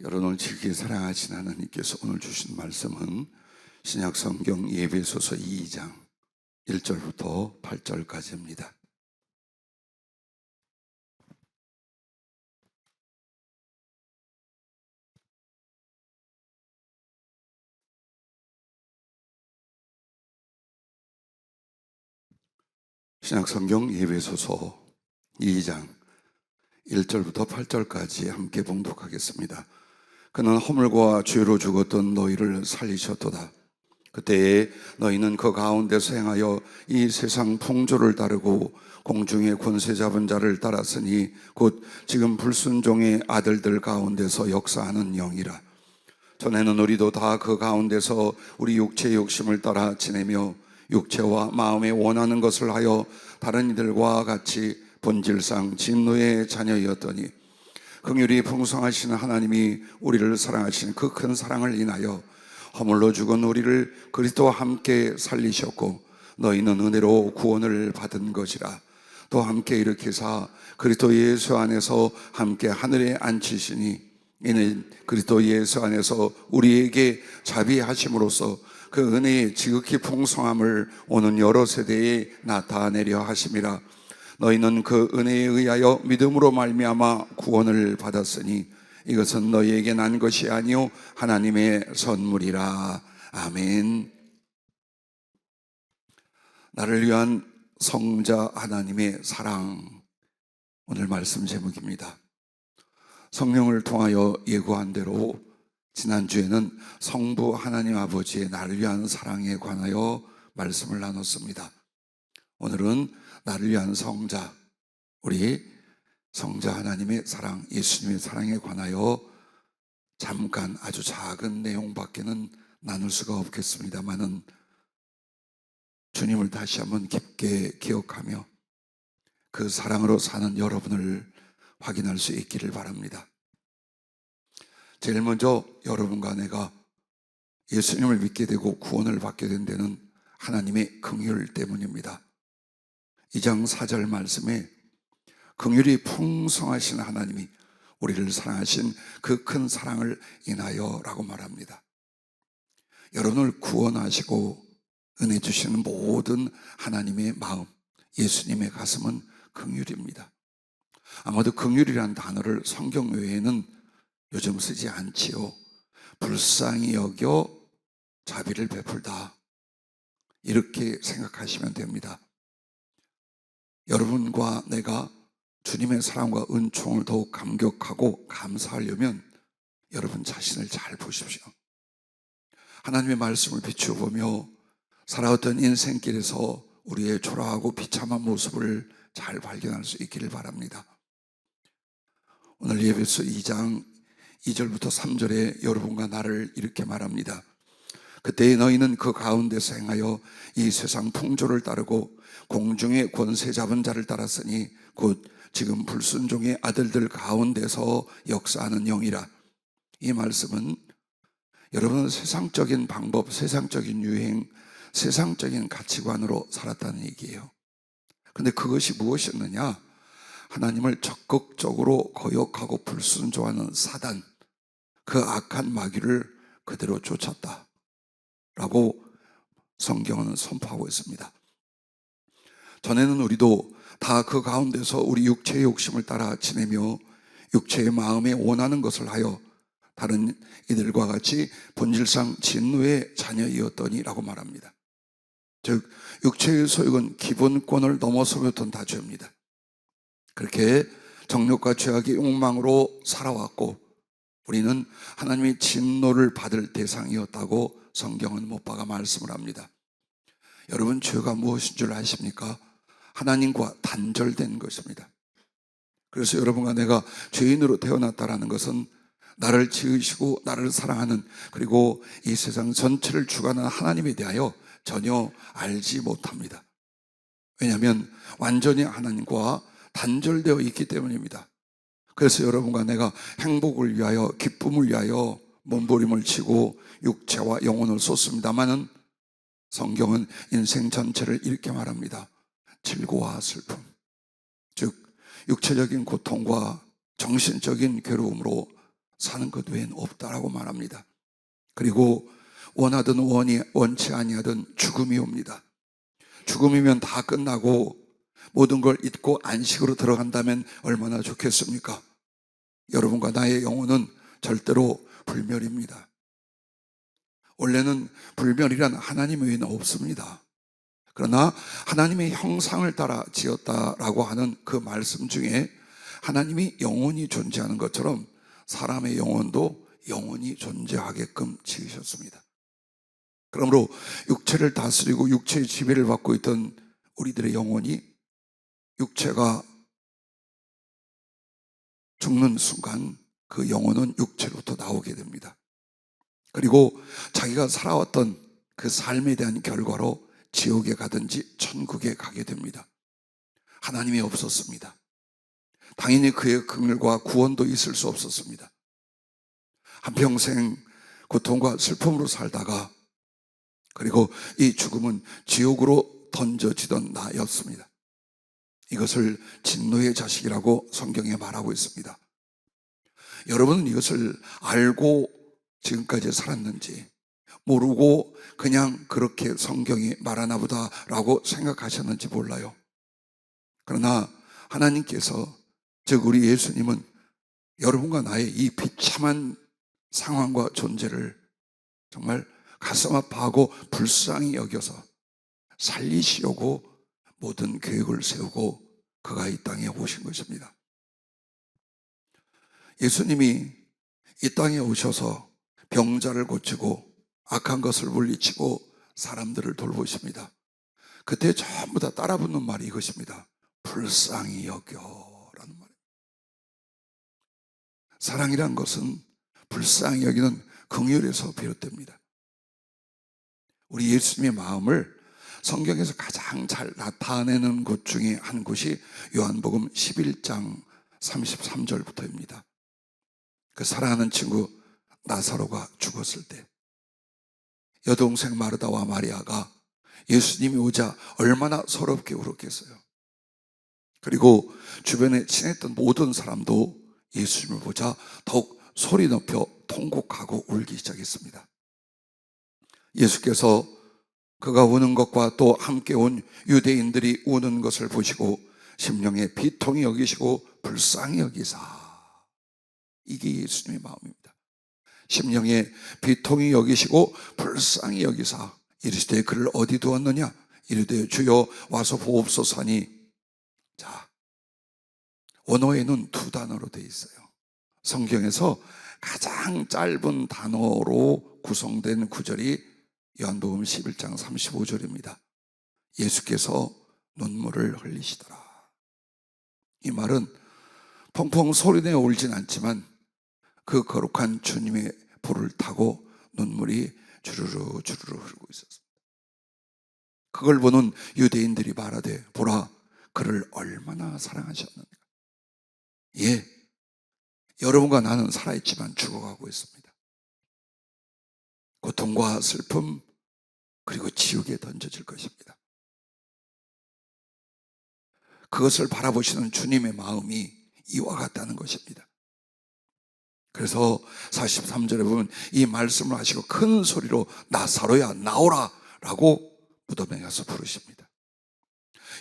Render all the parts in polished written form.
여러분을 지극히 사랑하신 하나님께서 오늘 주신 말씀은 신약 성경 에베소서 2장 1절부터 8절까지입니다. 신약 성경 에베소서 2장 1절부터 8절까지 함께 봉독하겠습니다. 그는 허물과 죄로 죽었던 너희를 살리셨도다. 그때에 너희는 그 가운데서 행하여 이 세상 풍조를 따르고 공중의 권세 잡은 자를 따랐으니 곧 지금 불순종의 아들들 가운데서 역사하는 영이라. 전에는 우리도 다 그 가운데서 우리 육체의 욕심을 따라 지내며 육체와 마음에 원하는 것을 하여 다른 이들과 같이 본질상 진노의 자녀이었더니 긍휼이 풍성하신 하나님이 우리를 사랑하신 그 큰 사랑을 인하여 허물로 죽은 우리를 그리스도와 함께 살리셨고 너희는 은혜로 구원을 받은 것이라. 또 함께 일으키사 그리스도 예수 안에서 함께 하늘에 앉히시니 이는 그리스도 예수 안에서 우리에게 자비하심으로써 그 은혜의 지극히 풍성함을 오는 여러 세대에 나타내려 하심이라. 너희는 그 은혜에 의하여 믿음으로 말미암아 구원을 받았으니 이것은 너희에게 난 것이 아니요 하나님의 선물이라. 아멘. 나를 위한 성자 하나님의 사랑, 오늘 말씀 제목입니다. 성령을 통하여 예고한 대로 지난주에는 성부 하나님 아버지의 나를 위한 사랑에 관하여 말씀을 나눴습니다. 오늘은 나를 위한 성자, 우리 성자 하나님의 사랑, 예수님의 사랑에 관하여 잠깐 아주 작은 내용밖에는 나눌 수가 없겠습니다만은 주님을 다시 한번 깊게 기억하며 그 사랑으로 사는 여러분을 확인할 수 있기를 바랍니다. 제일 먼저 여러분과 내가 예수님을 믿게 되고 구원을 받게 된 데는 하나님의 긍휼 때문입니다. 2장 4절 말씀에 긍휼이 풍성하신 하나님이 우리를 사랑하신 그 큰 사랑을 인하여 라고 말합니다. 여러분을 구원하시고 은혜 주시는 모든 하나님의 마음, 예수님의 가슴은 긍휼입니다. 아마도 긍휼이라는 단어를 성경 외에는 요즘 쓰지 않지요. 불쌍히 여겨 자비를 베풀다, 이렇게 생각하시면 됩니다. 여러분과 내가 주님의 사랑과 은총을 더욱 감격하고 감사하려면 여러분 자신을 잘 보십시오. 하나님의 말씀을 비추어 보며 살아왔던 인생길에서 우리의 초라하고 비참한 모습을 잘 발견할 수 있기를 바랍니다. 오늘 에베소 2장 2절부터 3절에 여러분과 나를 이렇게 말합니다. 그때에 너희는 그 가운데서 행하여 이 세상 풍조를 따르고 공중의 권세 잡은 자를 따랐으니 곧 지금 불순종의 아들들 가운데서 역사하는 영이라. 이 말씀은 여러분은 세상적인 방법, 세상적인 유행, 세상적인 가치관으로 살았다는 얘기예요. 근데 그것이 무엇이었느냐? 하나님을 적극적으로 거역하고 불순종하는 사단, 그 악한 마귀를 그대로 쫓았다 라고 성경은 선포하고 있습니다. 전에는 우리도 다 그 가운데서 우리 육체의 욕심을 따라 지내며 육체의 마음에 원하는 것을 하여 다른 이들과 같이 본질상 진노의 자녀이었더니 라고 말합니다. 즉 육체의 소욕은 기본권을 넘어서면 다 죄입니다. 그렇게 정욕과 죄악의 욕망으로 살아왔고 우리는 하나님의 진노를 받을 대상이었다고 성경은 못 박아 말씀을 합니다. 여러분, 죄가 무엇인 줄 아십니까? 하나님과 단절된 것입니다. 그래서 여러분과 내가 죄인으로 태어났다는 것은 나를 지으시고 나를 사랑하는, 그리고 이 세상 전체를 주관하는 하나님에 대하여 전혀 알지 못합니다. 왜냐하면 완전히 하나님과 단절되어 있기 때문입니다. 그래서 여러분과 내가 행복을 위하여, 기쁨을 위하여 몸부림을 치고 육체와 영혼을 쏟습니다마는 성경은 인생 전체를 이렇게 말합니다. 질고와 슬픔, 즉 육체적인 고통과 정신적인 괴로움으로 사는 것 외엔 없다라고 말합니다. 그리고 원하든 원치 아니하든 죽음이 옵니다. 죽음이면 다 끝나고 모든 걸 잊고 안식으로 들어간다면 얼마나 좋겠습니까? 여러분과 나의 영혼은 절대로 불멸입니다. 원래는 불멸이란 하나님 외에는 없습니다. 그러나 하나님의 형상을 따라 지었다라고 하는 그 말씀 중에 하나님이 영원히 존재하는 것처럼 사람의 영혼도 영원히 존재하게끔 지으셨습니다. 그러므로 육체를 다스리고 육체의 지배를 받고 있던 우리들의 영혼이 육체가 죽는 순간 그 영혼은 육체로부터 나오게 됩니다. 그리고 자기가 살아왔던 그 삶에 대한 결과로 지옥에 가든지 천국에 가게 됩니다. 하나님이 없었습니다. 당연히 그의 긍휼과 구원도 있을 수 없었습니다. 한평생 고통과 슬픔으로 살다가 그리고 이 죽음은 지옥으로 던져지던 나였습니다. 이것을 진노의 자식이라고 성경에 말하고 있습니다. 여러분은 이것을 알고 지금까지 살았는지 모르고 그냥 그렇게 성경이 말하나 보다라고 생각하셨는지 몰라요. 그러나 하나님께서, 즉 우리 예수님은 여러분과 나의 이 비참한 상황과 존재를 정말 가슴 아파하고 불쌍히 여겨서 살리시려고 모든 계획을 세우고 그가 이 땅에 오신 것입니다. 예수님이 이 땅에 오셔서 병자를 고치고 악한 것을 물리치고 사람들을 돌보십니다. 그때 전부 다 따라붙는 말이 이것입니다. 불쌍히 여겨라는 말입니다. 사랑이란 것은 불쌍히 여기는 긍휼에서 비롯됩니다. 우리 예수님의 마음을 성경에서 가장 잘 나타내는 곳 중에 한 곳이 요한복음 11장 33절부터입니다. 그 사랑하는 친구 나사로가 죽었을 때 여동생 마르다와 마리아가 예수님이 오자 얼마나 서럽게 울었겠어요. 그리고 주변에 친했던 모든 사람도 예수님을 보자 더욱 소리 높여 통곡하고 울기 시작했습니다. 예수께서 그가 우는 것과 또 함께 온 유대인들이 우는 것을 보시고 심령에 비통히 여기시고 불쌍히 여기사, 이게 예수님의 마음입니다. 심령에 비통히 여기시고 불쌍히 여기사 이르시되 그를 어디 두었느냐 이르되 주여 와서 보옵소서 하니, 자, 원어에는 두 단어로 되어 있어요. 성경에서 가장 짧은 단어로 구성된 구절이 요한복음 11장 35절입니다. 예수께서 눈물을 흘리시더라. 이 말은 펑펑 소리내어 울진 않지만 그 거룩한 주님의 볼을 타고 눈물이 주르르 주르르 흐르고 있었습니다. 그걸 보는 유대인들이 말하되 보라 그를 얼마나 사랑하셨는가. 예, 여러분과 나는 살아있지만 죽어가고 있습니다. 고통과 슬픔 그리고 지옥에 던져질 것입니다. 그것을 바라보시는 주님의 마음이 이와 같다는 것입니다. 그래서 43절에 보면 이 말씀을 하시고 큰 소리로 나사로야 나오라 라고 무덤에 가서 부르십니다.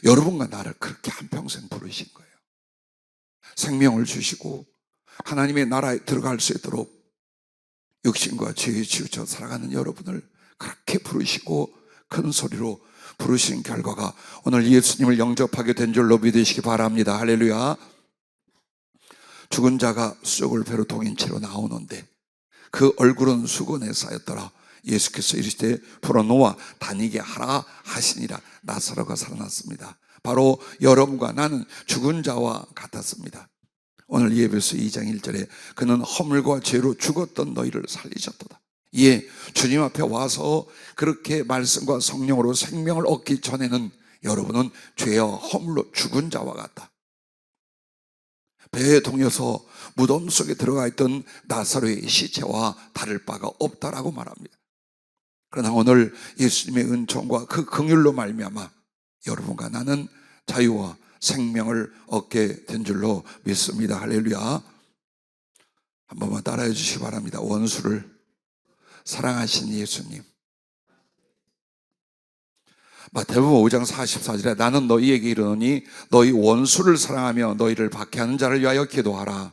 여러분과 나를 그렇게 한평생 부르신 거예요. 생명을 주시고 하나님의 나라에 들어갈 수 있도록 육신과 죄에 치우쳐 살아가는 여러분을 그렇게 부르시고 큰 소리로 부르신 결과가 오늘 예수님을 영접하게 된 줄로 믿으시기 바랍니다. 할렐루야. 죽은 자가 수족을 배로 동인 채로 나오는데 그 얼굴은 수건에 쌓였더라. 예수께서 이르시되 풀어놓아 다니게 하라 하시니라. 나사로가 살아났습니다. 바로 여러분과 나는 죽은 자와 같았습니다. 오늘 예배서 2장 1절에 그는 허물과 죄로 죽었던 너희를 살리셨도다. 예, 주님 앞에 와서 그렇게 말씀과 성령으로 생명을 얻기 전에는 여러분은 죄와 허물로 죽은 자와 같다. 배에 동여서 무덤 속에 들어가 있던 나사로의 시체와 다를 바가 없다라고 말합니다. 그러나 오늘 예수님의 은총과 그 긍휼로 말미암아 여러분과 나는 자유와 생명을 얻게 된 줄로 믿습니다. 할렐루야. 한 번만 따라해 주시기 바랍니다. 원수를 사랑하신 예수님. 마태복음 5장 44절에 나는 너희에게 이르노니 너희 원수를 사랑하며 너희를 박해하는 자를 위하여 기도하라.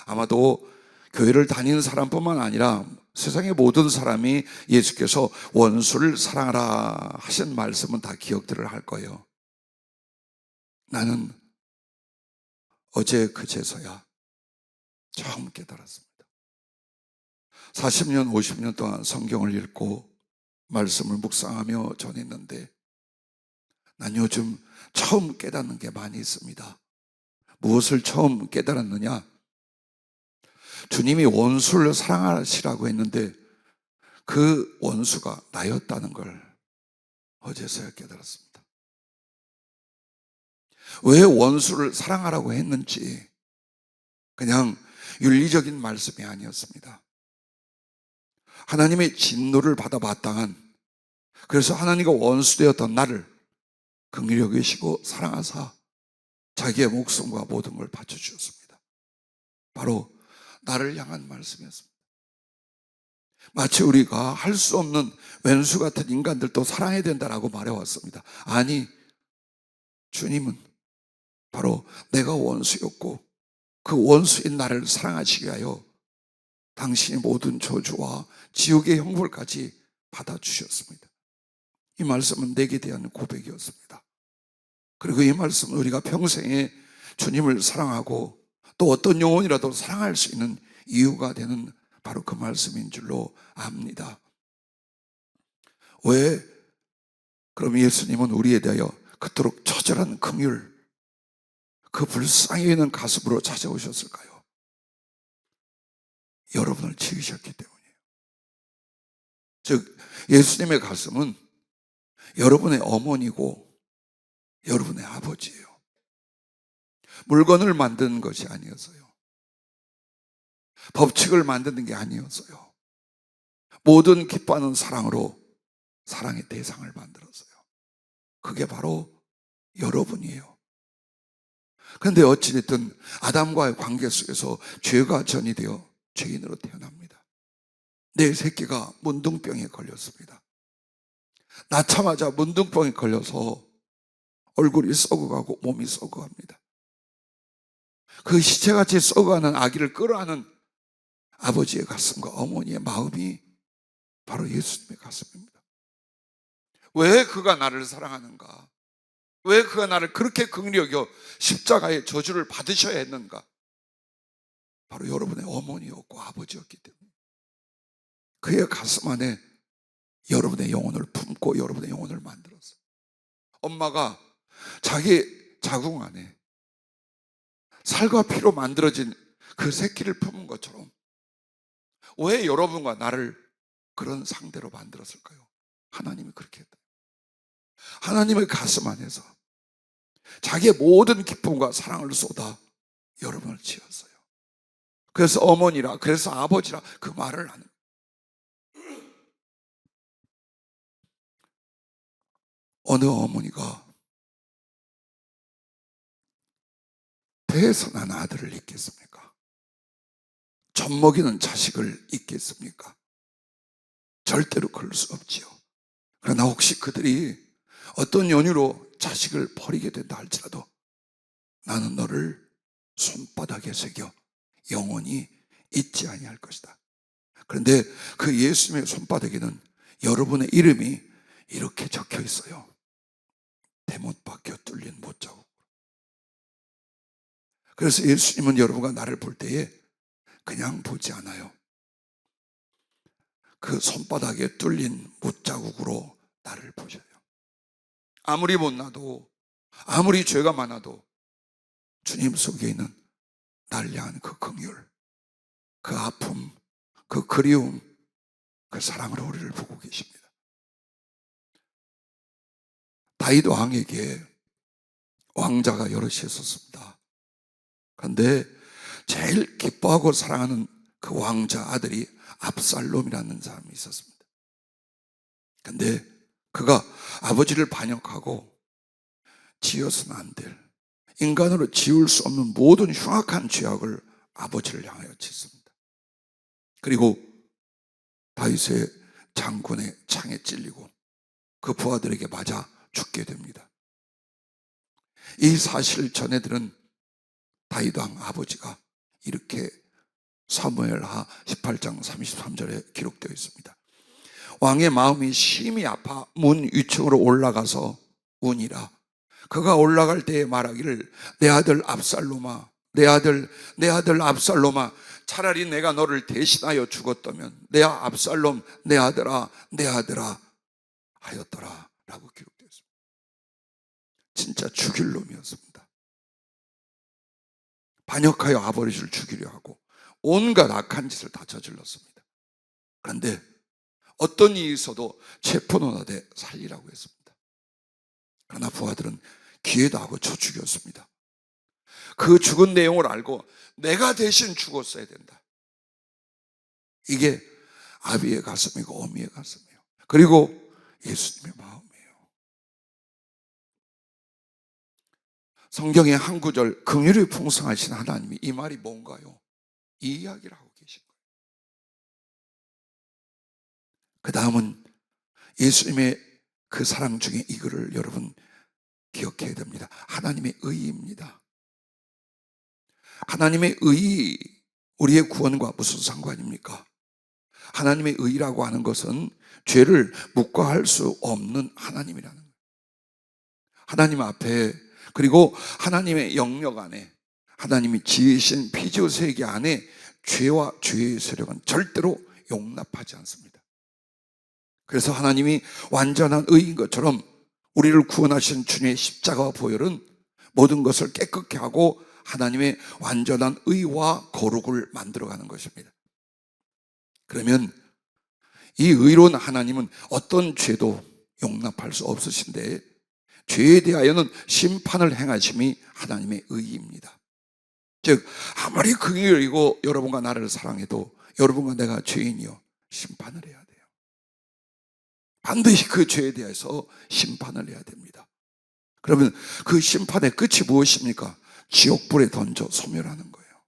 아마도 교회를 다니는 사람뿐만 아니라 세상의 모든 사람이 예수께서 원수를 사랑하라 하신 말씀은 다 기억들을 할 거예요. 나는 어제 그제서야 처음 깨달았습니다. 40년, 50년 동안 성경을 읽고 말씀을 묵상하며 전했는데 난 요즘 처음 깨닫는 게 많이 있습니다. 무엇을 처음 깨달았느냐? 주님이 원수를 사랑하시라고 했는데 그 원수가 나였다는 걸 어제서야 깨달았습니다. 왜 원수를 사랑하라고 했는지 그냥 윤리적인 말씀이 아니었습니다. 하나님의 진노를 받아 마땅한, 그래서 하나님과 원수되었던 나를 긍휼히 여기시고 사랑하사 자기의 목숨과 모든 걸 바쳐주셨습니다. 바로 나를 향한 말씀이었습니다. 마치 우리가 할 수 없는 왼수 같은 인간들도 사랑해야 된다라고 말해왔습니다. 아니, 주님은 바로 내가 원수였고 그 원수인 나를 사랑하시기 위하여 당신이 모든 저주와 지옥의 형벌까지 받아주셨습니다. 이 말씀은 내게 대한 고백이었습니다. 그리고 이 말씀은 우리가 평생에 주님을 사랑하고 또 어떤 영혼이라도 사랑할 수 있는 이유가 되는 바로 그 말씀인 줄로 압니다. 왜 그럼 예수님은 우리에 대하여 그토록 처절한 긍휼, 그 불쌍히 있는 가슴으로 찾아오셨을까요? 여러분을 지으셨기 때문이에요. 즉 예수님의 가슴은 여러분의 어머니고 여러분의 아버지예요. 물건을 만드는 것이 아니었어요. 법칙을 만드는 게 아니었어요. 모든 기뻐하는 사랑으로 사랑의 대상을 만들었어요. 그게 바로 여러분이에요. 그런데 어찌됐든 아담과의 관계 속에서 죄가 전이되어 죄인으로 태어납니다. 내 새끼가 문둥병에 걸렸습니다. 낳자마자 문둥병에 걸려서 얼굴이 썩어가고 몸이 썩어갑니다. 그 시체같이 썩어가는 아기를 끌어안은 아버지의 가슴과 어머니의 마음이 바로 예수님의 가슴입니다. 왜 그가 나를 사랑하는가? 왜 그가 나를 그렇게 긍휼히 여겨 십자가의 저주를 받으셔야 했는가? 바로 여러분의 어머니였고 아버지였기 때문에 그의 가슴 안에 여러분의 영혼을 품고 여러분의 영혼을 만들었어요. 엄마가 자기 자궁 안에 살과 피로 만들어진 그 새끼를 품은 것처럼 왜 여러분과 나를 그런 상대로 만들었을까요? 하나님이 그렇게 했다. 하나님의 가슴 안에서 자기의 모든 기쁨과 사랑을 쏟아 여러분을 지었어요. 그래서 어머니라, 그래서 아버지라 그 말을 하는. 어느 어머니가 배에서 난 아들을 잊겠습니까? 젖먹이는 자식을 잊겠습니까? 절대로 그럴 수 없지요. 그러나 혹시 그들이 어떤 연유로 자식을 버리게 된다 할지라도 나는 너를 손바닥에 새겨 영원히 잊지 아니할 것이다. 그런데 그 예수님의 손바닥에는 여러분의 이름이 이렇게 적혀 있어요. 대못 박혀 뚫린 못자국. 그래서 예수님은 여러분과 나를 볼 때에 그냥 보지 않아요. 그 손바닥에 뚫린 못자국으로 나를 보셔요. 아무리 못나도, 아무리 죄가 많아도 주님 속에 있는 나를 향한 그 긍휼, 그 아픔, 그 그리움, 그 사랑으로 우리를 보고 계십니다. 다윗 왕에게 왕자가 여럿이 있었습니다. 그런데 제일 기뻐하고 사랑하는 그 왕자 아들이 압살롬이라는 사람이 있었습니다. 그런데 그가 아버지를 반역하고 지어서는 안 될, 인간으로 지울 수 없는 모든 흉악한 죄악을 아버지를 향하여 짓습니다. 그리고 다윗의 장군의 창에 찔리고 그 부하들에게 맞아 죽게 됩니다. 이 사실을 전해들은 다윗 왕 아버지가 이렇게 사무엘하 18장 33절에 기록되어 있습니다. 왕의 마음이 심히 아파 문 위층으로 올라가서 우니라. 그가 올라갈 때에 말하기를 내 아들 압살롬아, 내 아들 압살롬아, 차라리 내가 너를 대신하여 죽었다면 내 압살롬, 내 아들아 하였더라 라고 기록되어 있습니다. 진짜 죽일 놈이었습니다. 반역하여 아버지를 죽이려 하고 온갖 악한 짓을 다 저질렀습니다. 그런데 어떤 일이 있어도 체포노하되 살리라고 했습니다. 그러나 부하들은 기회도 하고 쳐 죽였습니다. 그 죽은 내용을 알고 내가 대신 죽었어야 된다. 이게 아비의 가슴이고 어미의 가슴이에요. 그리고 예수님의 마음이에요. 성경의 한 구절, 긍휼이 풍성하신 하나님이 이 말이 뭔가요? 이 이야기를 하고 계신 거예요. 그 다음은 예수님의 그 사랑 중에 이거를 여러분 기억해야 됩니다. 하나님의 의입니다. 하나님의 의, 우리의 구원과 무슨 상관입니까? 하나님의 의라고 하는 것은 죄를 묵과할 수 없는 하나님이라는 거예요. 하나님 앞에, 그리고 하나님의 영역 안에, 하나님이 지으신 피조 세계 안에 죄와 죄의 세력은 절대로 용납하지 않습니다. 그래서 하나님이 완전한 의인 것처럼 우리를 구원하신 주님의 십자가와 보혈은 모든 것을 깨끗게 하고 하나님의 완전한 의와 거룩을 만들어가는 것입니다. 그러면 이 의로운 하나님은 어떤 죄도 용납할 수 없으신데 죄에 대하여는 심판을 행하심이 하나님의 의입니다. 즉 아무리 긍휼이고 여러분과 나를 사랑해도 여러분과 내가 죄인이요 심판을 해야 돼요. 반드시 그 죄에 대해서 심판을 해야 됩니다. 그러면 그 심판의 끝이 무엇입니까? 지옥불에 던져 소멸하는 거예요.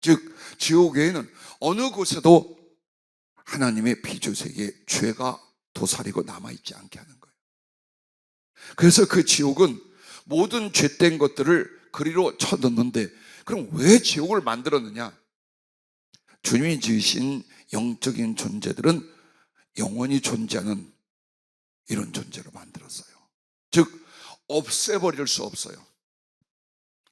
즉 지옥에는 어느 곳에도 하나님의 피조세계에 죄가 도사리고 남아있지 않게 하는 거예요. 그래서 그 지옥은 모든 죄된 것들을 그리로 쳐넣는데, 그럼 왜 지옥을 만들었느냐? 주님이 지으신 영적인 존재들은 영원히 존재하는 이런 존재로 만들었어요. 즉 없애버릴 수 없어요.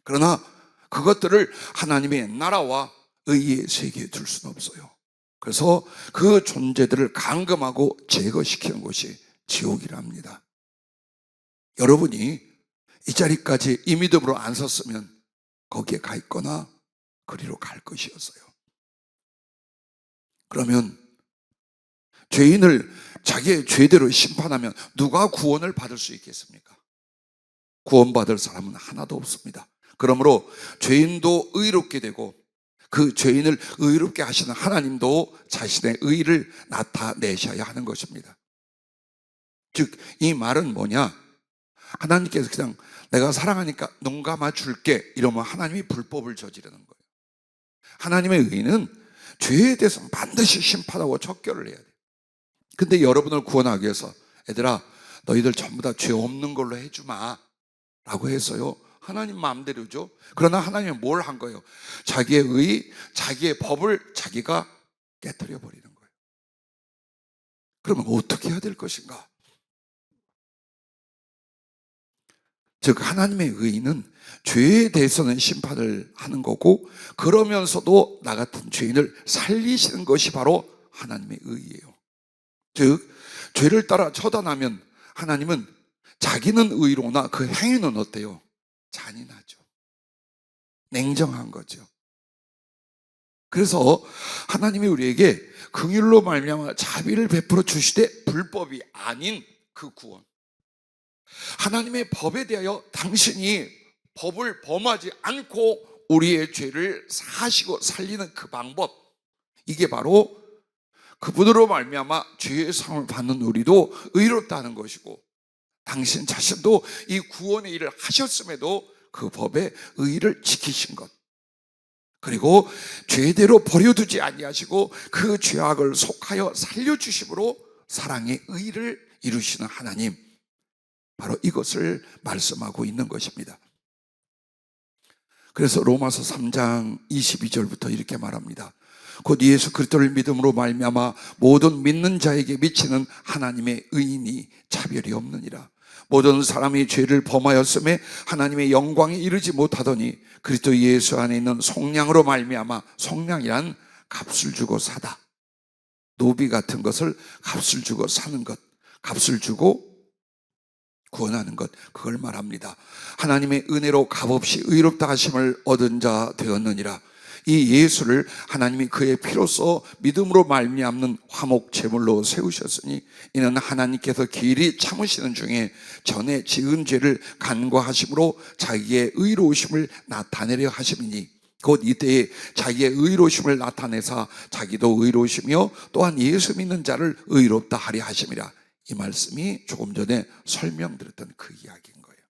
그러나 그것들을 하나님의 나라와 의의 세계에 둘 수는 없어요. 그래서 그 존재들을 감금하고 제거시키는 곳이 지옥이랍니다. 여러분이 이 자리까지 이 믿음으로 안 섰으면 거기에 가 있거나 그리로 갈 것이었어요. 그러면 죄인을 자기의 죄대로 심판하면 누가 구원을 받을 수 있겠습니까? 구원받을 사람은 하나도 없습니다. 그러므로 죄인도 의롭게 되고 그 죄인을 의롭게 하시는 하나님도 자신의 의를 나타내셔야 하는 것입니다. 즉 이 말은 뭐냐? 하나님께서 그냥 내가 사랑하니까 눈 감아 줄게 이러면 하나님이 불법을 저지르는 거예요. 하나님의 의는 죄에 대해서는 반드시 심판하고 척결을 해야 돼요. 근데 여러분을 구원하기 위해서 얘들아 너희들 전부 다 죄 없는 걸로 해주마 라고 해서요, 하나님 마음대로죠. 그러나 하나님은 뭘 한 거예요? 자기의 의, 자기의 법을 자기가 깨뜨려 버리는 거예요. 그러면 어떻게 해야 될 것인가? 즉 하나님의 의는 죄에 대해서는 심판을 하는 거고, 그러면서도 나 같은 죄인을 살리시는 것이 바로 하나님의 의예요. 즉 죄를 따라 처단하면 하나님은 자기는 의로우나 그 행위는 어때요? 잔인하죠. 냉정한 거죠. 그래서 하나님이 우리에게 긍휼로 말미암아 자비를 베풀어 주시되 불법이 아닌 그 구원, 하나님의 법에 대하여 당신이 법을 범하지 않고 우리의 죄를 사하시고 살리는 그 방법, 이게 바로 그분으로 말미암아 죄의 상을 받는 우리도 의롭다는 것이고, 당신 자신도 이 구원의 일을 하셨음에도 그 법의 의의를 지키신 것, 그리고 죄대로 버려두지 아니하시고 그 죄악을 속하여 살려주심으로 사랑의 의를 이루시는 하나님, 바로 이것을 말씀하고 있는 것입니다. 그래서 로마서 3장 22절부터 이렇게 말합니다. 곧 예수 그리스도를 믿음으로 말미암아 모든 믿는 자에게 미치는 하나님의 의인이 차별이 없느니라. 모든 사람이 죄를 범하였음에 하나님의 영광에 이르지 못하더니 그리스도 예수 안에 있는 속량으로 말미암아, 속량이란 값을 주고 사다, 노비 같은 것을 값을 주고 사는 것, 값을 주고 구원하는 것, 그걸 말합니다. 하나님의 은혜로 값없이 의롭다 하심을 얻은 자 되었느니라. 이 예수를 하나님이 그의 피로써 믿음으로 말미암는 화목 제물로 세우셨으니 이는 하나님께서 길이 참으시는 중에 전에 지은 죄를 간과하심으로 자기의 의로우심을 나타내려 하심이니 곧 이때에 자기의 의로우심을 나타내사 자기도 의로우시며 또한 예수 믿는 자를 의롭다 하려 하심이라. 이 말씀이 조금 전에 설명드렸던 그 이야기인 거예요.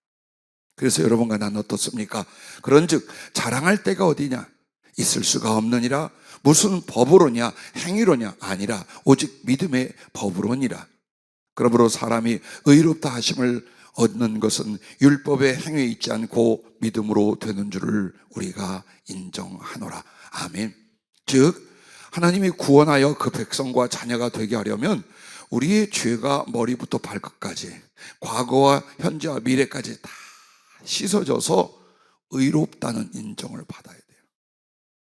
그래서 여러분과 난 어떻습니까? 그런즉 자랑할 때가 어디냐? 있을 수가 없느니라. 무슨 법으로냐? 행위로냐? 아니라 오직 믿음의 법으로니라. 그러므로 사람이 의롭다 하심을 얻는 것은 율법의 행위에 있지 않고 믿음으로 되는 줄을 우리가 인정하노라. 아멘. 즉 하나님이 구원하여 그 백성과 자녀가 되게 하려면 우리의 죄가 머리부터 발끝까지, 과거와 현재와 미래까지 다 씻어져서 의롭다는 인정을 받아야 돼요.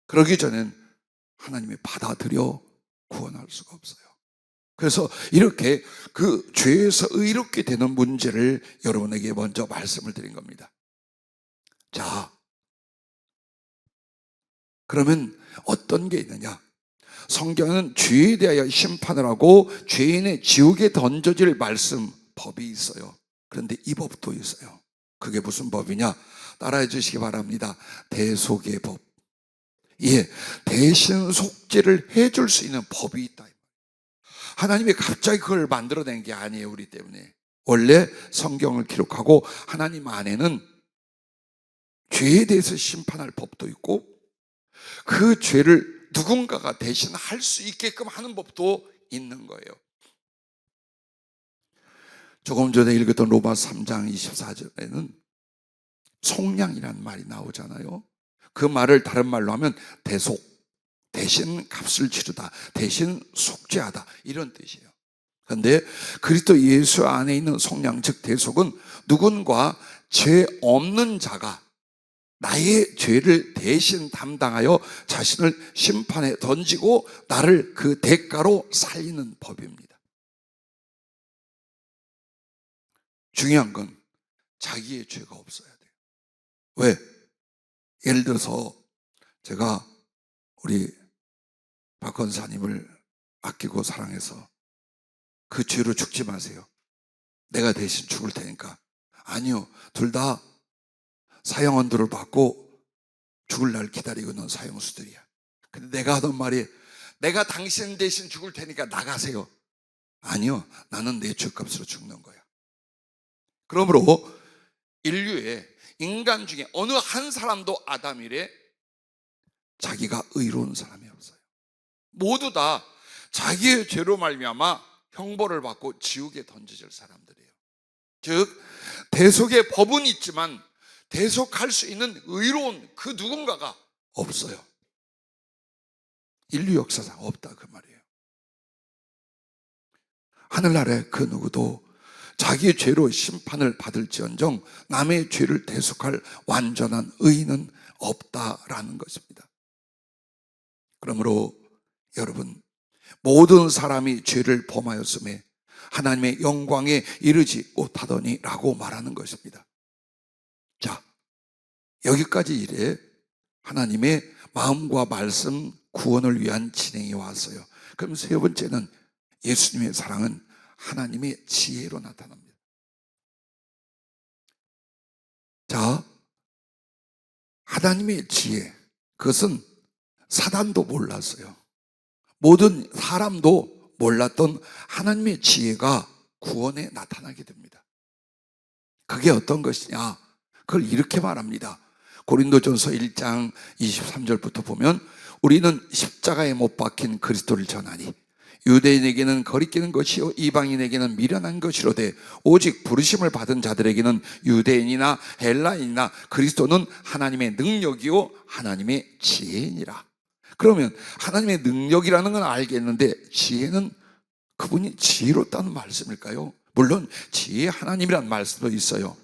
그러기 전엔 하나님이 받아들여 구원할 수가 없어요. 그래서 이렇게 그 죄에서 의롭게 되는 문제를 여러분에게 먼저 말씀을 드린 겁니다. 자, 그러면 어떤 게 있느냐? 성경은 죄에 대하여 심판을 하고 죄인의 지옥에 던져질 말씀, 법이 있어요. 그런데 이 법도 있어요. 그게 무슨 법이냐? 따라해 주시기 바랍니다. 대속의 법. 예, 대신 속죄를 해줄 수 있는 법이 있다. 하나님이 갑자기 그걸 만들어낸 게 아니에요, 우리 때문에. 원래 성경을 기록하고 하나님 안에는 죄에 대해서 심판할 법도 있고 그 죄를 누군가가 대신 할 수 있게끔 하는 법도 있는 거예요. 조금 전에 읽었던 로마 3장 24절에는 속량이라는 말이 나오잖아요. 그 말을 다른 말로 하면 대속, 대신 값을 치르다, 대신 속죄하다, 이런 뜻이에요. 그런데 그리스도 예수 안에 있는 속량, 즉 대속은 누군가 죄 없는 자가 나의 죄를 대신 담당하여 자신을 심판에 던지고 나를 그 대가로 살리는 법입니다. 중요한 건 자기의 죄가 없어야 돼요. 왜? 예를 들어서 제가 우리 박 권사님을 아끼고 사랑해서 그 죄로 죽지 마세요, 내가 대신 죽을 테니까. 아니요, 둘 다 사형언도를 받고 죽을 날 기다리고 있는 사형수들이야. 근데 내가 하던 말이 내가 당신 대신 죽을 테니까 나가세요. 아니요, 나는 내 죄값으로 죽는 거야. 그러므로 인류의 인간 중에 어느 한 사람도 아담 이래 자기가 의로운 사람이 없어요. 모두 다 자기의 죄로 말미암아 형벌을 받고 지옥에 던져질 사람들이에요. 즉 대속의 법은 있지만 대속할 수 있는 의로운 그 누군가가 없어요. 인류 역사상 없다, 그 말이에요. 하늘나라에 그 누구도 자기의 죄로 심판을 받을지언정 남의 죄를 대속할 완전한 의인은 없다라는 것입니다. 그러므로 여러분, 모든 사람이 죄를 범하였음에 하나님의 영광에 이르지 못하더니 라고 말하는 것입니다. 자, 여기까지 이래 하나님의 마음과 말씀, 구원을 위한 진행이 왔어요. 그럼 세 번째는 예수님의 사랑은 하나님의 지혜로 나타납니다. 자, 하나님의 지혜, 그것은 사단도 몰랐어요. 모든 사람도 몰랐던 하나님의 지혜가 구원에 나타나게 됩니다. 그게 어떤 것이냐? 그걸 이렇게 말합니다. 고린도전서 1장 23절부터 보면 우리는 십자가에 못 박힌 그리스도를 전하니 유대인에게는 거리끼는 것이요 이방인에게는 미련한 것이로되 오직 부르심을 받은 자들에게는 유대인이나 헬라인이나 그리스도는 하나님의 능력이요 하나님의 지혜니라. 그러면 하나님의 능력이라는 건 알겠는데 지혜는 그분이 지혜롭다는 말씀일까요? 물론 지혜 하나님이라는 말씀도 있어요.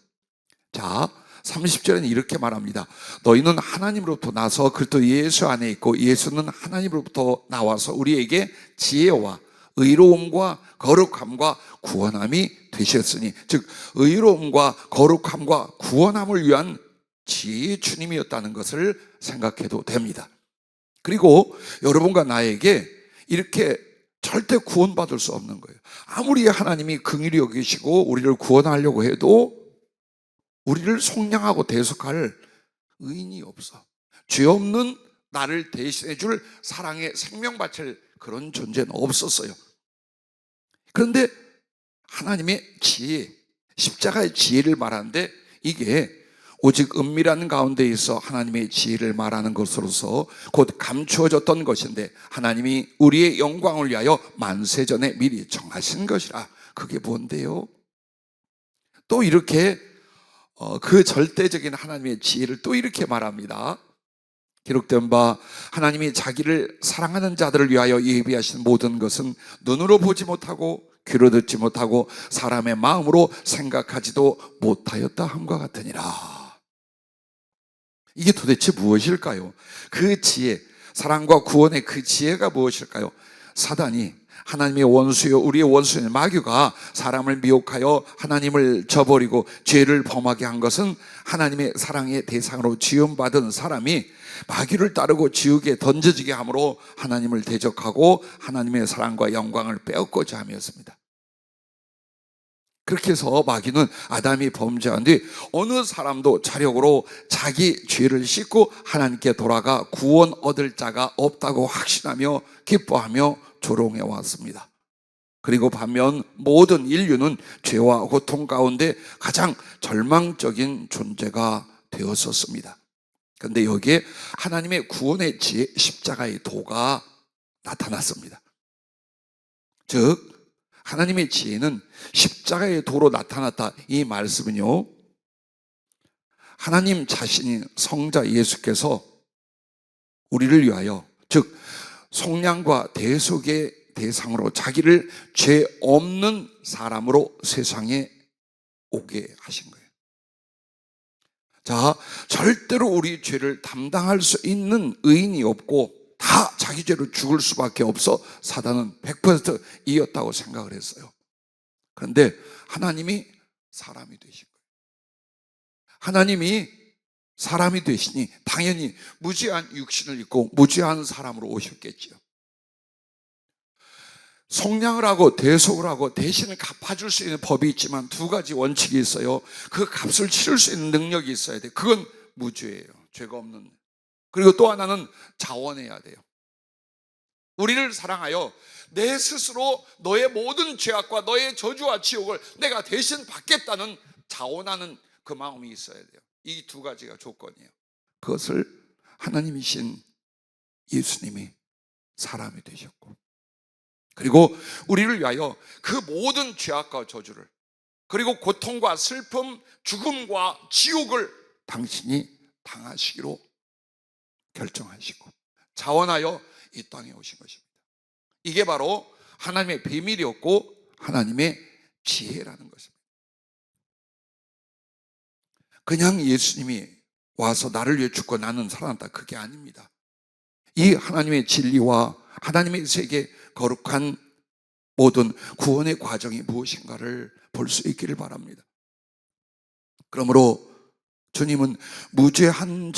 자, 30절에는 이렇게 말합니다. 너희는 하나님으로부터 나서 그리스도 예수 안에 있고 예수는 하나님으로부터 나와서 우리에게 지혜와 의로움과 거룩함과 구원함이 되셨으니, 즉 의로움과 거룩함과 구원함을 위한 지혜의 주님이었다는 것을 생각해도 됩니다. 그리고 여러분과 나에게 이렇게 절대 구원받을 수 없는 거예요. 아무리 하나님이 긍휼히 여기시고 우리를 구원하려고 해도 우리를 속량하고 대속할 의인이 없어. 죄 없는 나를 대신해 줄 사랑의 생명 바칠 그런 존재는 없었어요. 그런데 하나님의 지혜, 십자가의 지혜를 말하는데 이게 오직 은밀한 가운데 있어 하나님의 지혜를 말하는 것으로서 곧 감추어졌던 것인데 하나님이 우리의 영광을 위하여 만세전에 미리 정하신 것이라. 그게 뭔데요? 또 이렇게 그 절대적인 하나님의 지혜를 또 이렇게 말합니다. 기록된 바 하나님이 자기를 사랑하는 자들을 위하여 예비하신 모든 것은 눈으로 보지 못하고 귀로 듣지 못하고 사람의 마음으로 생각하지도 못하였다 함과 같으니라. 이게 도대체 무엇일까요? 그 지혜, 사랑과 구원의 그 지혜가 무엇일까요? 사단이, 하나님의 원수요 우리의 원수인 마귀가 사람을 미혹하여 하나님을 저버리고 죄를 범하게 한 것은 하나님의 사랑의 대상으로 지음받은 사람이 마귀를 따르고 지옥에 던져지게 함으로 하나님을 대적하고 하나님의 사랑과 영광을 빼앗고자 함이었습니다. 그렇게 해서 마귀는 아담이 범죄한 뒤 어느 사람도 자력으로 자기 죄를 씻고 하나님께 돌아가 구원 얻을 자가 없다고 확신하며 기뻐하며 조롱해 왔습니다. 그리고 반면 모든 인류는 죄와 고통 가운데 가장 절망적인 존재가 되었었습니다. 그런데 여기에 하나님의 구원의 지혜, 십자가의 도가 나타났습니다. 즉 하나님의 지혜는 십자가의 도로 나타났다. 이 말씀은요, 하나님 자신이 성자 예수께서 우리를 위하여, 즉 속량과 대속의 대상으로 자기를 죄 없는 사람으로 세상에 오게 하신 거예요. 자, 절대로 우리 죄를 담당할 수 있는 의인이 없고 다 자기 죄로 죽을 수밖에 없어 사단은 100% 이었다고 생각을 했어요. 그런데 하나님이 사람이 되신 거예요. 하나님이 사람이 되시니 당연히 무죄한 육신을 입고 무죄한 사람으로 오셨겠지요. 속량을 하고 대속을 하고 대신을 갚아줄 수 있는 법이 있지만 두 가지 원칙이 있어요. 그 값을 치를 수 있는 능력이 있어야 돼요. 그건 무죄예요. 죄가 없는. 그리고 또 하나는 자원해야 돼요. 우리를 사랑하여 내 스스로 너의 모든 죄악과 너의 저주와 지옥을 내가 대신 받겠다는 자원하는 그 마음이 있어야 돼요. 이 두 가지가 조건이에요. 그것을 하나님이신 예수님이 사람이 되셨고, 그리고 우리를 위하여 그 모든 죄악과 저주를, 그리고 고통과 슬픔, 죽음과 지옥을 당신이 당하시기로 결정하시고 자원하여 이 땅에 오신 것입니다. 이게 바로 하나님의 비밀이었고 하나님의 지혜라는 것입니다. 그냥 예수님이 와서 나를 위해 죽고 나는 살아났다, 그게 아닙니다. 이 하나님의 진리와 하나님의 세계 거룩한 모든 구원의 과정이 무엇인가를 볼 수 있기를 바랍니다. 그러므로 주님은 무죄한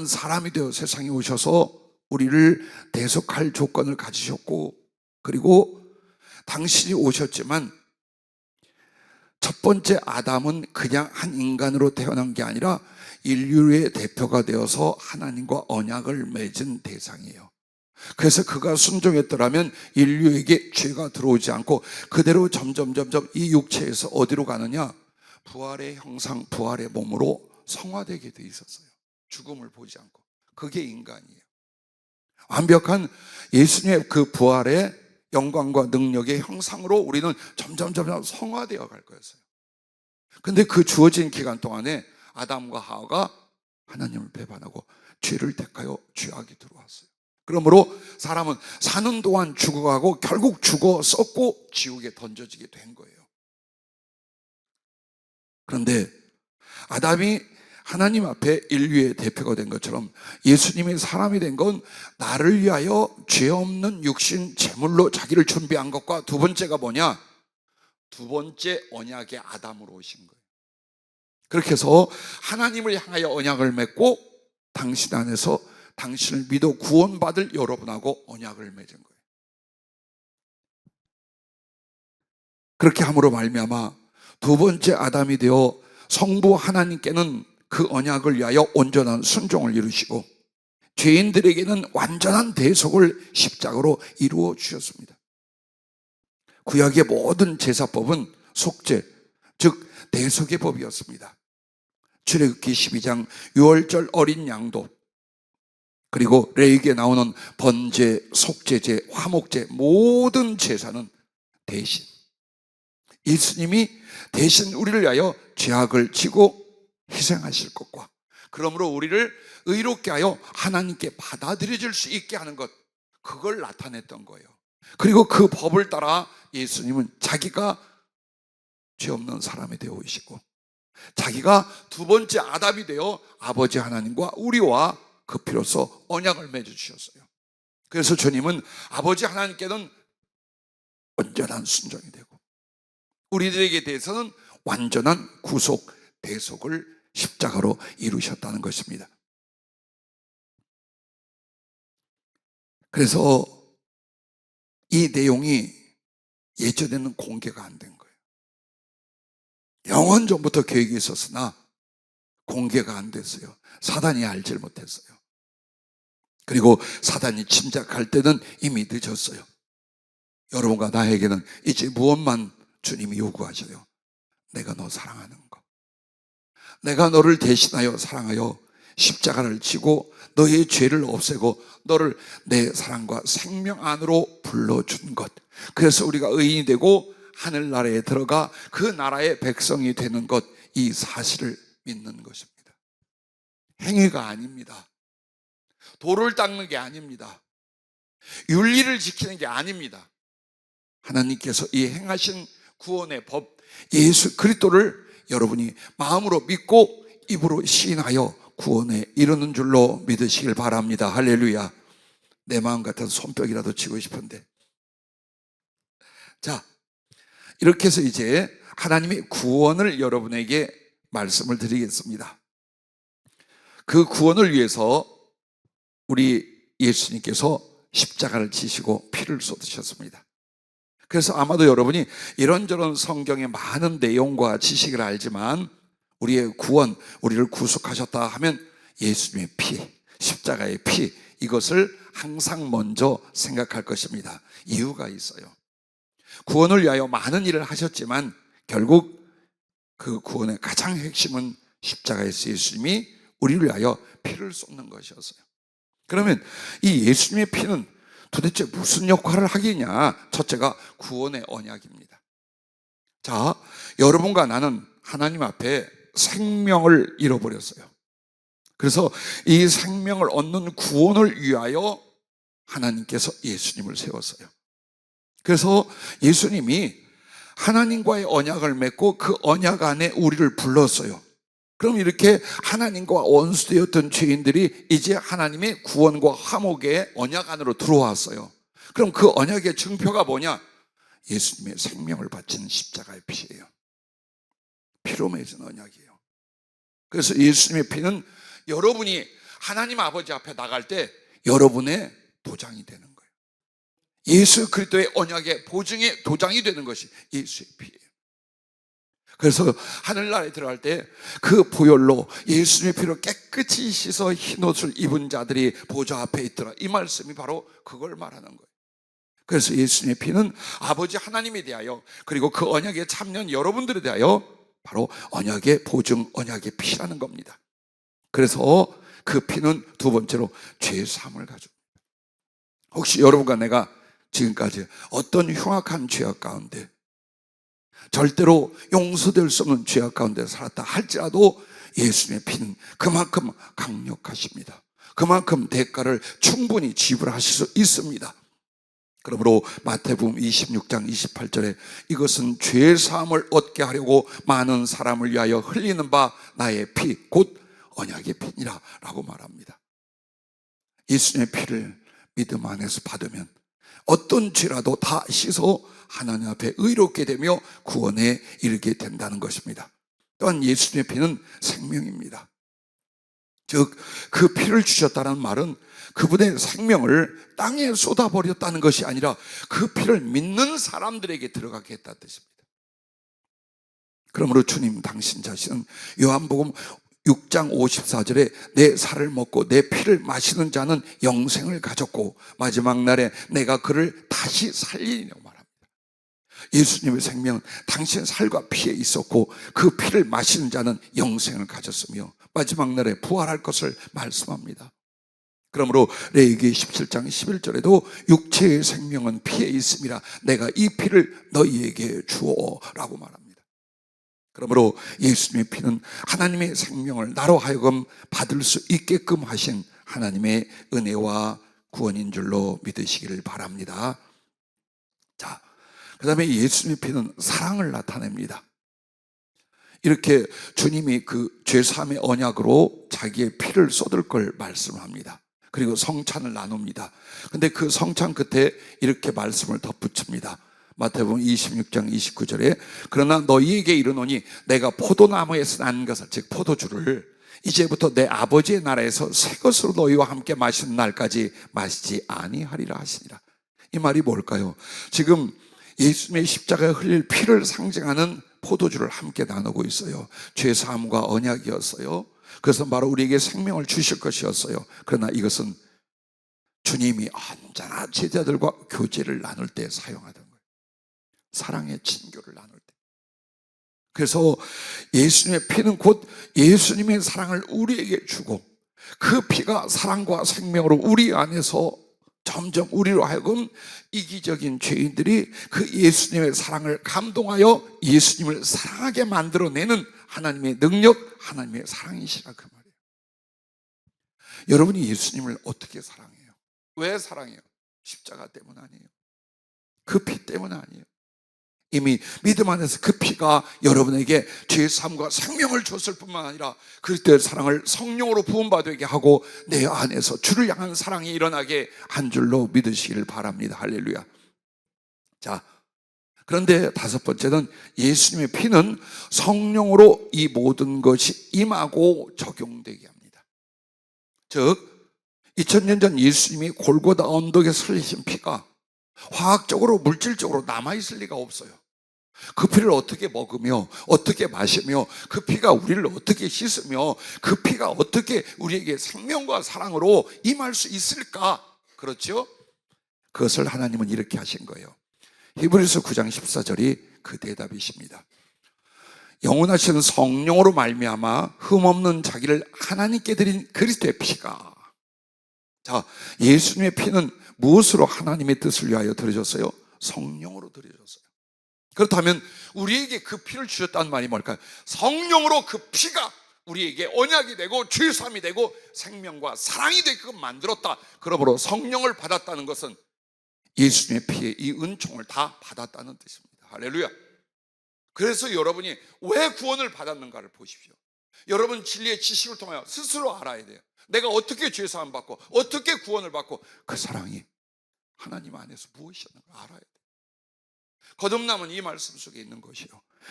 사람이 되어 세상에 오셔서 우리를 대속할 조건을 가지셨고, 그리고 당신이 오셨지만 첫 번째 아담은 그냥 한 인간으로 태어난 게 아니라 인류의 대표가 되어서 하나님과 언약을 맺은 대상이에요. 그래서 그가 순종했더라면 인류에게 죄가 들어오지 않고 그대로 점점 이 육체에서 어디로 가느냐? 부활의 형상, 부활의 몸으로 성화되게 돼 있었어요. 죽음을 보지 않고. 그게 인간이에요. 완벽한 예수님의 그 부활의 영광과 능력의 형상으로 우리는 점점 성화되어 갈 거였어요. 근데 그 주어진 기간 동안에 아담과 하와가 하나님을 배반하고 죄를 택하여 죄악이 들어왔어요. 그러므로 사람은 사는 동안 죽어가고 결국 죽어 썩고 지옥에 던져지게 된 거예요. 그런데 아담이 하나님 앞에 인류의 대표가 된 것처럼 예수님이 사람이 된 건 나를 위하여 죄 없는 육신 제물로 자기를 준비한 것과 두 번째가 뭐냐? 두 번째 언약의 아담으로 오신 거예요. 그렇게 해서 하나님을 향하여 언약을 맺고 당신 안에서 당신을 믿어 구원받을 여러분하고 언약을 맺은 거예요. 그렇게 함으로 말미암아 두 번째 아담이 되어 성부 하나님께는 그 언약을 위하여 온전한 순종을 이루시고 죄인들에게는 완전한 대속을 십자가로 이루어 주셨습니다. 구약의 모든 제사법은 속죄, 즉 대속의 법이었습니다. 출애굽기 12장 유월절 어린 양도, 그리고 레위기에 나오는 번제, 속죄제, 화목제, 모든 제사는 대신 예수님이 대신 우리를 위하여 죄악을 지고 희생하실 것과 그러므로 우리를 의롭게 하여 하나님께 받아들여질 수 있게 하는 것, 그걸 나타냈던 거예요. 그리고 그 법을 따라 예수님은 자기가 죄 없는 사람이 되어 오시고 자기가 두 번째 아담이 되어 아버지 하나님과 우리와 그 피로써 언약을 맺어주셨어요. 그래서 주님은 아버지 하나님께는 온전한 순종이 되고 우리들에게 대해서는 완전한 구속, 대속을 십자가로 이루셨다는 것입니다. 그래서 이 내용이 예전에는 공개가 안 된 거예요. 영원 전부터 계획이 있었으나 공개가 안 됐어요. 사단이 알질 못했어요. 그리고 사단이 침략할 때는 이미 늦었어요. 여러분과 나에게는 이제 무엇만 주님이 요구하셔요? 내가 너 사랑하는 거, 내가 너를 대신하여 사랑하여 십자가를 지고 너의 죄를 없애고 너를 내 사랑과 생명 안으로 불러준 것, 그래서 우리가 의인이 되고 하늘나라에 들어가 그 나라의 백성이 되는 것, 이 사실을 믿는 것입니다. 행위가 아닙니다. 도를 닦는 게 아닙니다. 윤리를 지키는 게 아닙니다. 하나님께서 이 행하신 구원의 법 예수 그리스도를 여러분이 마음으로 믿고 입으로 시인하여 구원에 이르는 줄로 믿으시길 바랍니다. 할렐루야. 내 마음 같아서 손뼉이라도 치고 싶은데, 자, 이렇게 해서 이제 하나님의 구원을 여러분에게 말씀을 드리겠습니다. 그 구원을 위해서 우리 예수님께서 십자가를 지시고 피를 쏟으셨습니다. 그래서 아마도 여러분이 이런저런 성경의 많은 내용과 지식을 알지만 우리의 구원, 우리를 구속하셨다 하면 예수님의 피, 십자가의 피, 이것을 항상 먼저 생각할 것입니다. 이유가 있어요. 구원을 위하여 많은 일을 하셨지만 결국 그 구원의 가장 핵심은 십자가에서 예수님이 우리를 위하여 피를 쏟는 것이었어요. 그러면 이 예수님의 피는 도대체 무슨 역할을 하겠냐? 첫째가 구원의 언약입니다. 자, 여러분과 나는 하나님 앞에 생명을 잃어버렸어요. 그래서 이 생명을 얻는 구원을 위하여 하나님께서 예수님을 세웠어요. 그래서 예수님이 하나님과의 언약을 맺고 그 언약 안에 우리를 불렀어요. 그럼 이렇게 하나님과 원수되었던 죄인들이 이제 하나님의 구원과 화목의 언약 안으로 들어왔어요. 그럼 그 언약의 증표가 뭐냐? 예수님의 생명을 바치는 십자가의 피예요. 피로 맺은 언약이에요. 그래서 예수님의 피는 여러분이 하나님 아버지 앞에 나갈 때 여러분의 도장이 되는 거예요. 예수 그리스도의 언약의 보증의 도장이 되는 것이 예수의 피예요. 그래서 하늘나라에 들어갈 때 그 보혈로 예수님의 피로 깨끗이 씻어 흰옷을 입은 자들이 보좌 앞에 있더라. 이 말씀이 바로 그걸 말하는 거예요. 그래서 예수님의 피는 아버지 하나님에 대하여 그리고 그 언약에 참여한 여러분들에 대하여 바로 언약의 보증, 언약의 피라는 겁니다. 그래서 그 피는 두 번째로 죄 사함을 가져옵니다. 혹시 여러분과 내가 지금까지 어떤 흉악한 죄악 가운데, 절대로 용서될 수 없는 죄악 가운데 살았다 할지라도 예수님의 피는 그만큼 강력하십니다. 그만큼 대가를 충분히 지불하실 수 있습니다. 그러므로 마태복음 26장 28절에 이것은 죄 사함을 얻게 하려고 많은 사람을 위하여 흘리는 바 나의 피, 곧 언약의 피니라 라고 말합니다. 예수님의 피를 믿음 안에서 받으면 어떤 죄라도 다 씻어 하나님 앞에 의롭게 되며 구원에 이르게 된다는 것입니다. 또한 예수님의 피는 생명입니다. 즉 그 피를 주셨다는 말은 그분의 생명을 땅에 쏟아버렸다는 것이 아니라 그 피를 믿는 사람들에게 들어가게 했다는 뜻입니다. 그러므로 주님 당신 자신은 요한복음 6장 54절에 내 살을 먹고 내 피를 마시는 자는 영생을 가졌고 마지막 날에 내가 그를 다시 살리리라고 말합니다. 예수님의 생명은 당신의 살과 피에 있었고 그 피를 마시는 자는 영생을 가졌으며 마지막 날에 부활할 것을 말씀합니다. 그러므로 레위기 17장 11절에도 육체의 생명은 피에 있음이라 내가 이 피를 너희에게 주어 라고 말합니다. 그러므로 예수님의 피는 하나님의 생명을 나로 하여금 받을 수 있게끔 하신 하나님의 은혜와 구원인 줄로 믿으시기를 바랍니다. 자, 그 다음에 예수님의 피는 사랑을 나타냅니다. 이렇게 주님이 그 죄사함의 언약으로 자기의 피를 쏟을 걸 말씀합니다. 그리고 성찬을 나눕니다. 근데 그 성찬 끝에 이렇게 말씀을 덧붙입니다. 마태복음 26장 29절에 그러나 너희에게 이르노니 내가 포도나무에서 난 것을, 즉 포도주를 이제부터 내 아버지의 나라에서 새 것으로 너희와 함께 마시는 날까지 마시지 아니하리라 하시니라. 이 말이 뭘까요? 지금 예수님의 십자가에 흘릴 피를 상징하는 포도주를 함께 나누고 있어요. 죄사함과 언약이었어요. 그것은 바로 우리에게 생명을 주실 것이었어요. 그러나 이것은 주님이 언제나 제자들과 교제를 나눌 때 사용하던 거예요. 사랑의 친교를 나눌 때. 그래서 예수님의 피는 곧 예수님의 사랑을 우리에게 주고 그 피가 사랑과 생명으로 우리 안에서 점점 우리로 하여금 이기적인 죄인들이 그 예수님의 사랑을 감동하여 예수님을 사랑하게 만들어내는 하나님의 능력, 하나님의 사랑이시라 그 말이에요. 여러분이 예수님을 어떻게 사랑해요? 왜 사랑해요? 십자가 때문 아니에요. 그 피 때문 아니에요. 이미 믿음 안에서 그 피가 여러분에게 죄사함과 생명을 줬을 뿐만 아니라 그리스도의 사랑을 성령으로 부음받게 하고 내 안에서 주를 향한 사랑이 일어나게 한 줄로 믿으시기를 바랍니다. 할렐루야. 자, 그런데 다섯 번째는 예수님의 피는 성령으로 이 모든 것이 임하고 적용되게 합니다. 즉 2000년 전 예수님이 골고다 언덕에서 흘리신 피가 화학적으로 물질적으로 남아있을 리가 없어요. 그 피를 어떻게 먹으며 어떻게 마시며 그 피가 우리를 어떻게 씻으며 그 피가 어떻게 우리에게 생명과 사랑으로 임할 수 있을까? 그렇죠? 그것을 하나님은 이렇게 하신 거예요. 히브리서 9장 14절이 그 대답이십니다. 영원하신 성령으로 말미암아 흠없는 자기를 하나님께 드린 그리스도의 피가, 자, 예수님의 피는 무엇으로 하나님의 뜻을 위하여 드려졌어요? 성령으로 드려졌어요. 그렇다면 우리에게 그 피를 주셨다는 말이 뭘까요? 성령으로 그 피가 우리에게 언약이 되고 죄사함이 되고 생명과 사랑이 되게끔 만들었다. 그러므로 성령을 받았다는 것은 예수님의 피에 이 은총을 다 받았다는 뜻입니다. 할렐루야. 그래서 여러분이 왜 구원을 받았는가를 보십시오. 여러분 진리의 지식을 통하여 스스로 알아야 돼요. 내가 어떻게 죄사함 받고 어떻게 구원을 받고 그 사랑이 하나님 안에서 무엇이었는가 알아야 돼요. 거듭남은 이 말씀 속에 있는 것이요.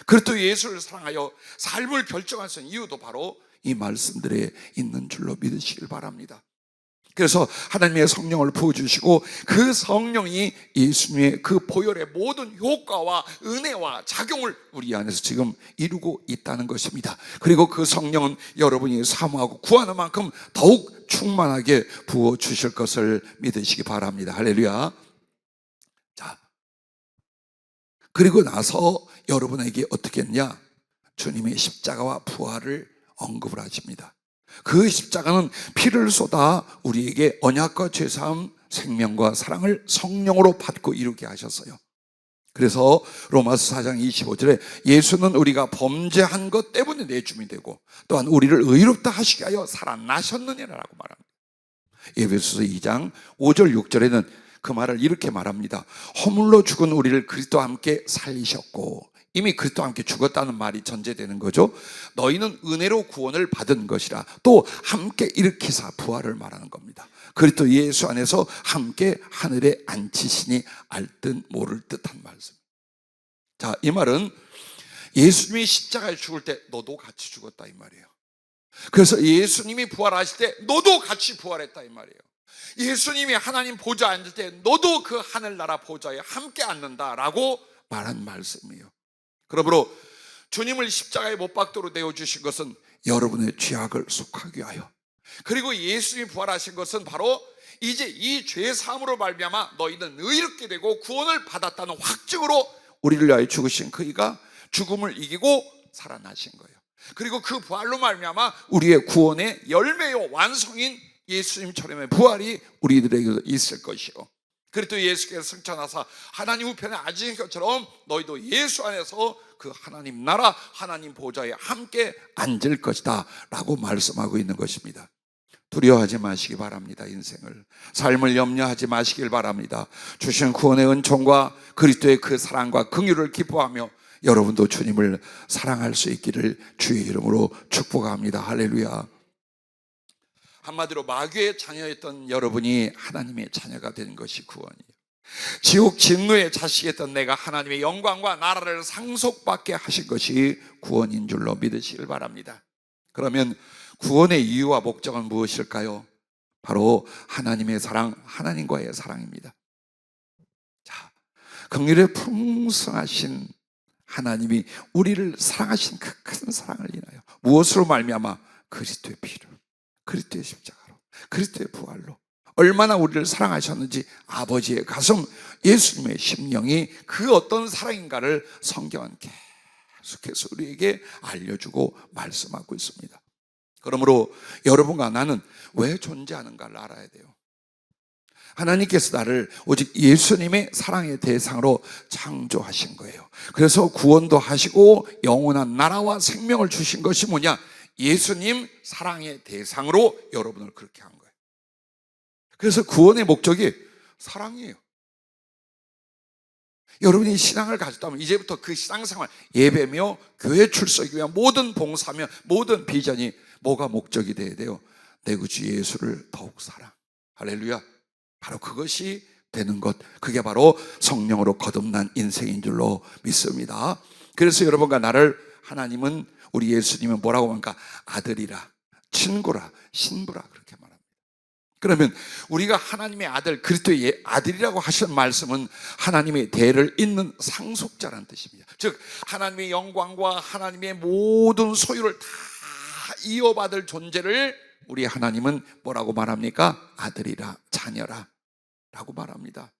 그리스도 예수를 사랑하여 삶을 결정하신 이유도 바로 이 말씀들에 있는 줄로 믿으시길 바랍니다. 그래서 하나님의 성령을 부어주시고 그 성령이 예수님의 그 보혈의 모든 효과와 은혜와 작용을 우리 안에서 지금 이루고 있다는 것입니다. 그리고 그 성령은 여러분이 사모하고 구하는 만큼 더욱 충만하게 부어주실 것을 믿으시기 바랍니다. 할렐루야. 자, 그리고 나서 여러분에게 어떻게 했냐? 주님의 십자가와 부활을 언급을 하십니다. 그 십자가는 피를 쏟아 우리에게 언약과 죄사함, 생명과 사랑을 성령으로 받고 이루게 하셨어요. 그래서 로마서 4장 25절에 예수는 우리가 범죄한 것 때문에 내 주민이 되고 또한 우리를 의롭다 하시게 하여 살아나셨느니라라고 말합니다. 에베소서 2장 5절 6절에는 그 말을 이렇게 말합니다. 허물로 죽은 우리를 그리스도와 함께 살리셨고, 이미 그리스도와 함께 죽었다는 말이 전제되는 거죠. 너희는 은혜로 구원을 받은 것이라 또 함께 일으키사 부활을 말하는 겁니다. 그리스도 예수 안에서 함께 하늘에 앉히시니 알 듯 모를 듯한 말씀. 자, 이 말은 예수님이 십자가에 죽을 때 너도 같이 죽었다 이 말이에요. 그래서 예수님이 부활하실 때 너도 같이 부활했다 이 말이에요. 예수님이 하나님 보좌에 앉을 때 너도 그 하늘나라 보좌에 함께 앉는다라고 말한 말씀이에요. 그러므로 주님을 십자가에 못 박도록 내어주신 것은 여러분의 죄악을 속하기 위하여, 그리고 예수님이 부활하신 것은 바로 이제 이 죄 사함으로 말미암아 너희는 의롭게 되고 구원을 받았다는 확증으로 우리를 위하여 죽으신 그이가 죽음을 이기고 살아나신 거예요. 그리고 그 부활로 말미암아 우리의 구원의 열매요 완성인 예수님처럼의 부활이 우리들에게도 있을 것이요, 그리고 예수께서 승천하사 하나님 우편에 앉으신 것처럼 너희도 예수 안에서 그 하나님 나라 하나님 보좌에 함께 앉을 것이다 라고 말씀하고 있는 것입니다. 두려워하지 마시기 바랍니다. 인생을, 삶을 염려하지 마시길 바랍니다. 주신 구원의 은총과 그리스도의 그 사랑과 긍휼을 기뻐하며 여러분도 주님을 사랑할 수 있기를 주의 이름으로 축복합니다. 할렐루야. 한마디로 마귀의 자녀였던 여러분이 하나님의 자녀가 된 것이 구원이에요. 지옥 진노의 자식이었던 내가 하나님의 영광과 나라를 상속받게 하신 것이 구원인 줄로 믿으시길 바랍니다. 그러면 구원의 이유와 목적은 무엇일까요? 바로 하나님의 사랑, 하나님과의 사랑입니다. 자, 긍휼에 풍성하신 하나님이 우리를 사랑하신 그 큰 사랑을 인하여 무엇으로 말미암아? 그리스도의 피로, 그리스도의 십자가로, 그리스도의 부활로 얼마나 우리를 사랑하셨는지 아버지의 가슴, 예수님의 심령이 그 어떤 사랑인가를 성경은 계속해서 우리에게 알려주고 말씀하고 있습니다. 그러므로 여러분과 나는 왜 존재하는가를 알아야 돼요. 하나님께서 나를 오직 예수님의 사랑의 대상으로 창조하신 거예요. 그래서 구원도 하시고 영원한 나라와 생명을 주신 것이 뭐냐? 예수님 사랑의 대상으로 여러분을 그렇게 한 거예요. 그래서 구원의 목적이 사랑이에요. 여러분이 신앙을 가졌다면 이제부터 그 신앙생활, 예배며 교회 출석이 위한 모든 봉사며 모든 비전이 뭐가 목적이 돼야 돼요? 내 구주 예수를 더욱 사랑. 할렐루야. 바로 그것이 되는 것, 그게 바로 성령으로 거듭난 인생인 줄로 믿습니다. 그래서 여러분과 나를 하나님은, 우리 예수님은 뭐라고 합니까? 아들이라, 친구라, 신부라 그렇게 말합니다. 그러면 우리가 하나님의 아들, 그리스도의 아들이라고 하시는 말씀은 하나님의 대를 잇는 상속자라는 뜻입니다. 즉 하나님의 영광과 하나님의 모든 소유를 다 이어받을 존재를 우리 하나님은 뭐라고 말합니까? 아들이라, 자녀라 라고 말합니다.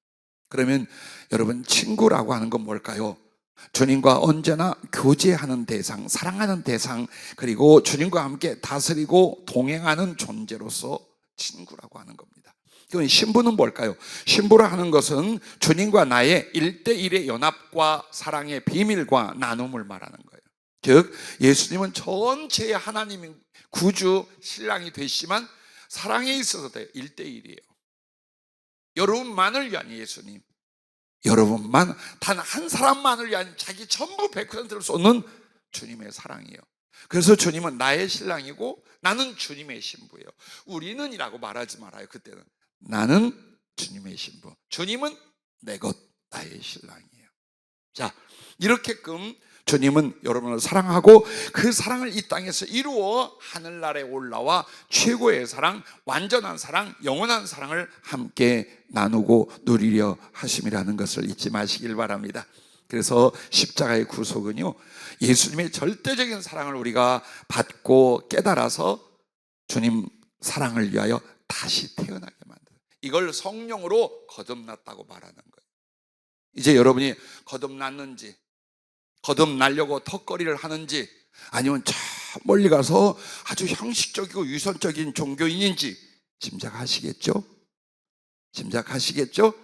그러면 여러분, 친구라고 하는 건 뭘까요? 주님과 언제나 교제하는 대상, 사랑하는 대상, 그리고 주님과 함께 다스리고 동행하는 존재로서 친구라고 하는 겁니다. 그럼 신부는 뭘까요? 신부라 하는 것은 주님과 나의 1대1의 연합과 사랑의 비밀과 나눔을 말하는 거예요. 즉 예수님은 전체의 하나님 구주 신랑이 되시지만 사랑에 있어서 1대1이에요. 여러분만을 위한 예수님, 여러분만, 단 한 사람만을 위한 자기 전부 100%를 쏟는 주님의 사랑이에요. 그래서 주님은 나의 신랑이고 나는 주님의 신부예요. 우리는 이라고 말하지 말아요. 그때는 나는 주님의 신부, 주님은 내 것, 나의 신랑이에요. 자, 이렇게끔 주님은 여러분을 사랑하고 그 사랑을 이 땅에서 이루어 하늘나라에 올라와 최고의 사랑, 완전한 사랑, 영원한 사랑을 함께 나누고 누리려 하심이라는 것을 잊지 마시길 바랍니다. 그래서 십자가의 구속은요, 예수님의 절대적인 사랑을 우리가 받고 깨달아서 주님 사랑을 위하여 다시 태어나게 만드는, 이걸 성령으로 거듭났다고 말하는 거예요. 이제 여러분이 거듭났는지, 거듭나려고 턱걸이를 하는지, 아니면 저 멀리 가서 아주 형식적이고 유선적인 종교인인지 짐작하시겠죠? 짐작하시겠죠?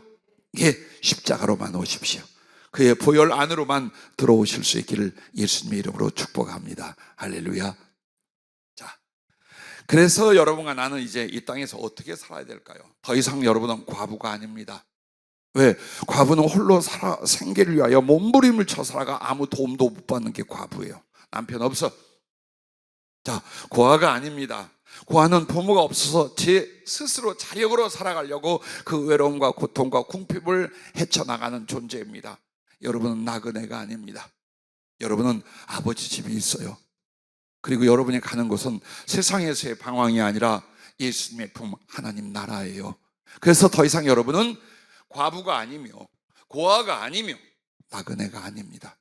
예, 십자가로만 오십시오. 그의 보혈 안으로만 들어오실 수 있기를 예수님의 이름으로 축복합니다. 할렐루야. 자, 그래서 여러분과 나는 이제 이 땅에서 어떻게 살아야 될까요? 더 이상 여러분은 과부가 아닙니다. 왜? 과부는 홀로 살아 생계를 위하여 몸부림을 쳐 살아가 아무 도움도 못 받는 게 과부예요. 남편 없어. 자, 고아가 아닙니다. 고아는 부모가 없어서 제 스스로 자력으로 살아가려고 그 외로움과 고통과 궁핍을 헤쳐나가는 존재입니다. 여러분은 나그네가 아닙니다. 여러분은 아버지 집이 있어요. 그리고 여러분이 가는 곳은 세상에서의 방황이 아니라 예수님의 품 하나님 나라예요. 그래서 더 이상 여러분은 과부가 아니며 고아가 아니며 나그네가 아닙니다.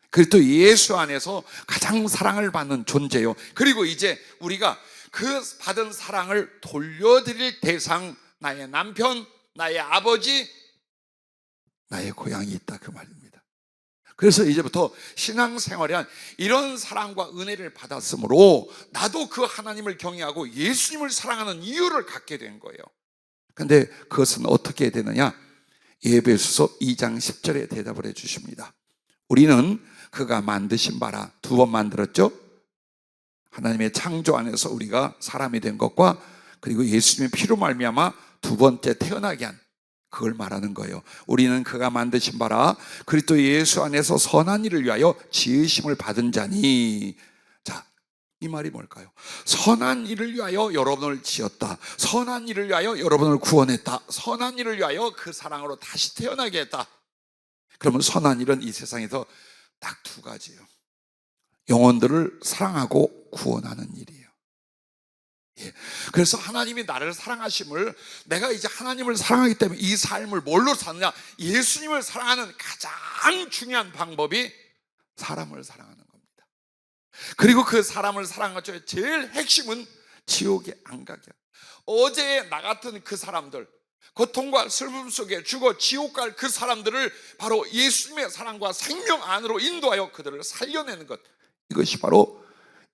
그리고 또 예수 안에서 가장 사랑을 받는 존재요. 그리고 이제 우리가 그 받은 사랑을 돌려드릴 대상, 나의 남편, 나의 아버지, 나의 고향이 있다 그 말입니다. 그래서 이제부터 신앙생활이 한 이런 사랑과 은혜를 받았으므로 나도 그 하나님을 경외하고 예수님을 사랑하는 이유를 갖게 된 거예요. 근데 그것은 어떻게 되느냐? 에베소서 2장 10절에 대답을 해 주십니다. 우리는 그가 만드신 바라, 두 번 만들었죠? 하나님의 창조 안에서 우리가 사람이 된 것과 그리고 예수님의 피로 말미암아 두 번째 태어나게 한 그걸 말하는 거예요. 우리는 그가 만드신 바라 그리스도 예수 안에서 선한 일을 위하여 지으심을 받은 자니. 자, 이 말이 뭘까요? 선한 일을 위하여 여러분을 지었다. 선한 일을 위하여 여러분을 구원했다. 선한 일을 위하여 그 사랑으로 다시 태어나게 했다. 그러면 선한 일은 이 세상에서 딱 두 가지예요. 영혼들을 사랑하고 구원하는 일이에요. 예. 그래서 하나님이 나를 사랑하심을, 내가 이제 하나님을 사랑하기 때문에 이 삶을 뭘로 사느냐? 예수님을 사랑하는 가장 중요한 방법이 사람을 사랑하는 겁니다. 그리고 그 사람을 사랑하는 중에 제일 핵심은 지옥에 안 가게. 어제 나 같은 그 사람들, 고통과 슬픔 속에 죽어 지옥 갈 그 사람들을 바로 예수님의 사랑과 생명 안으로 인도하여 그들을 살려내는 것, 이것이 바로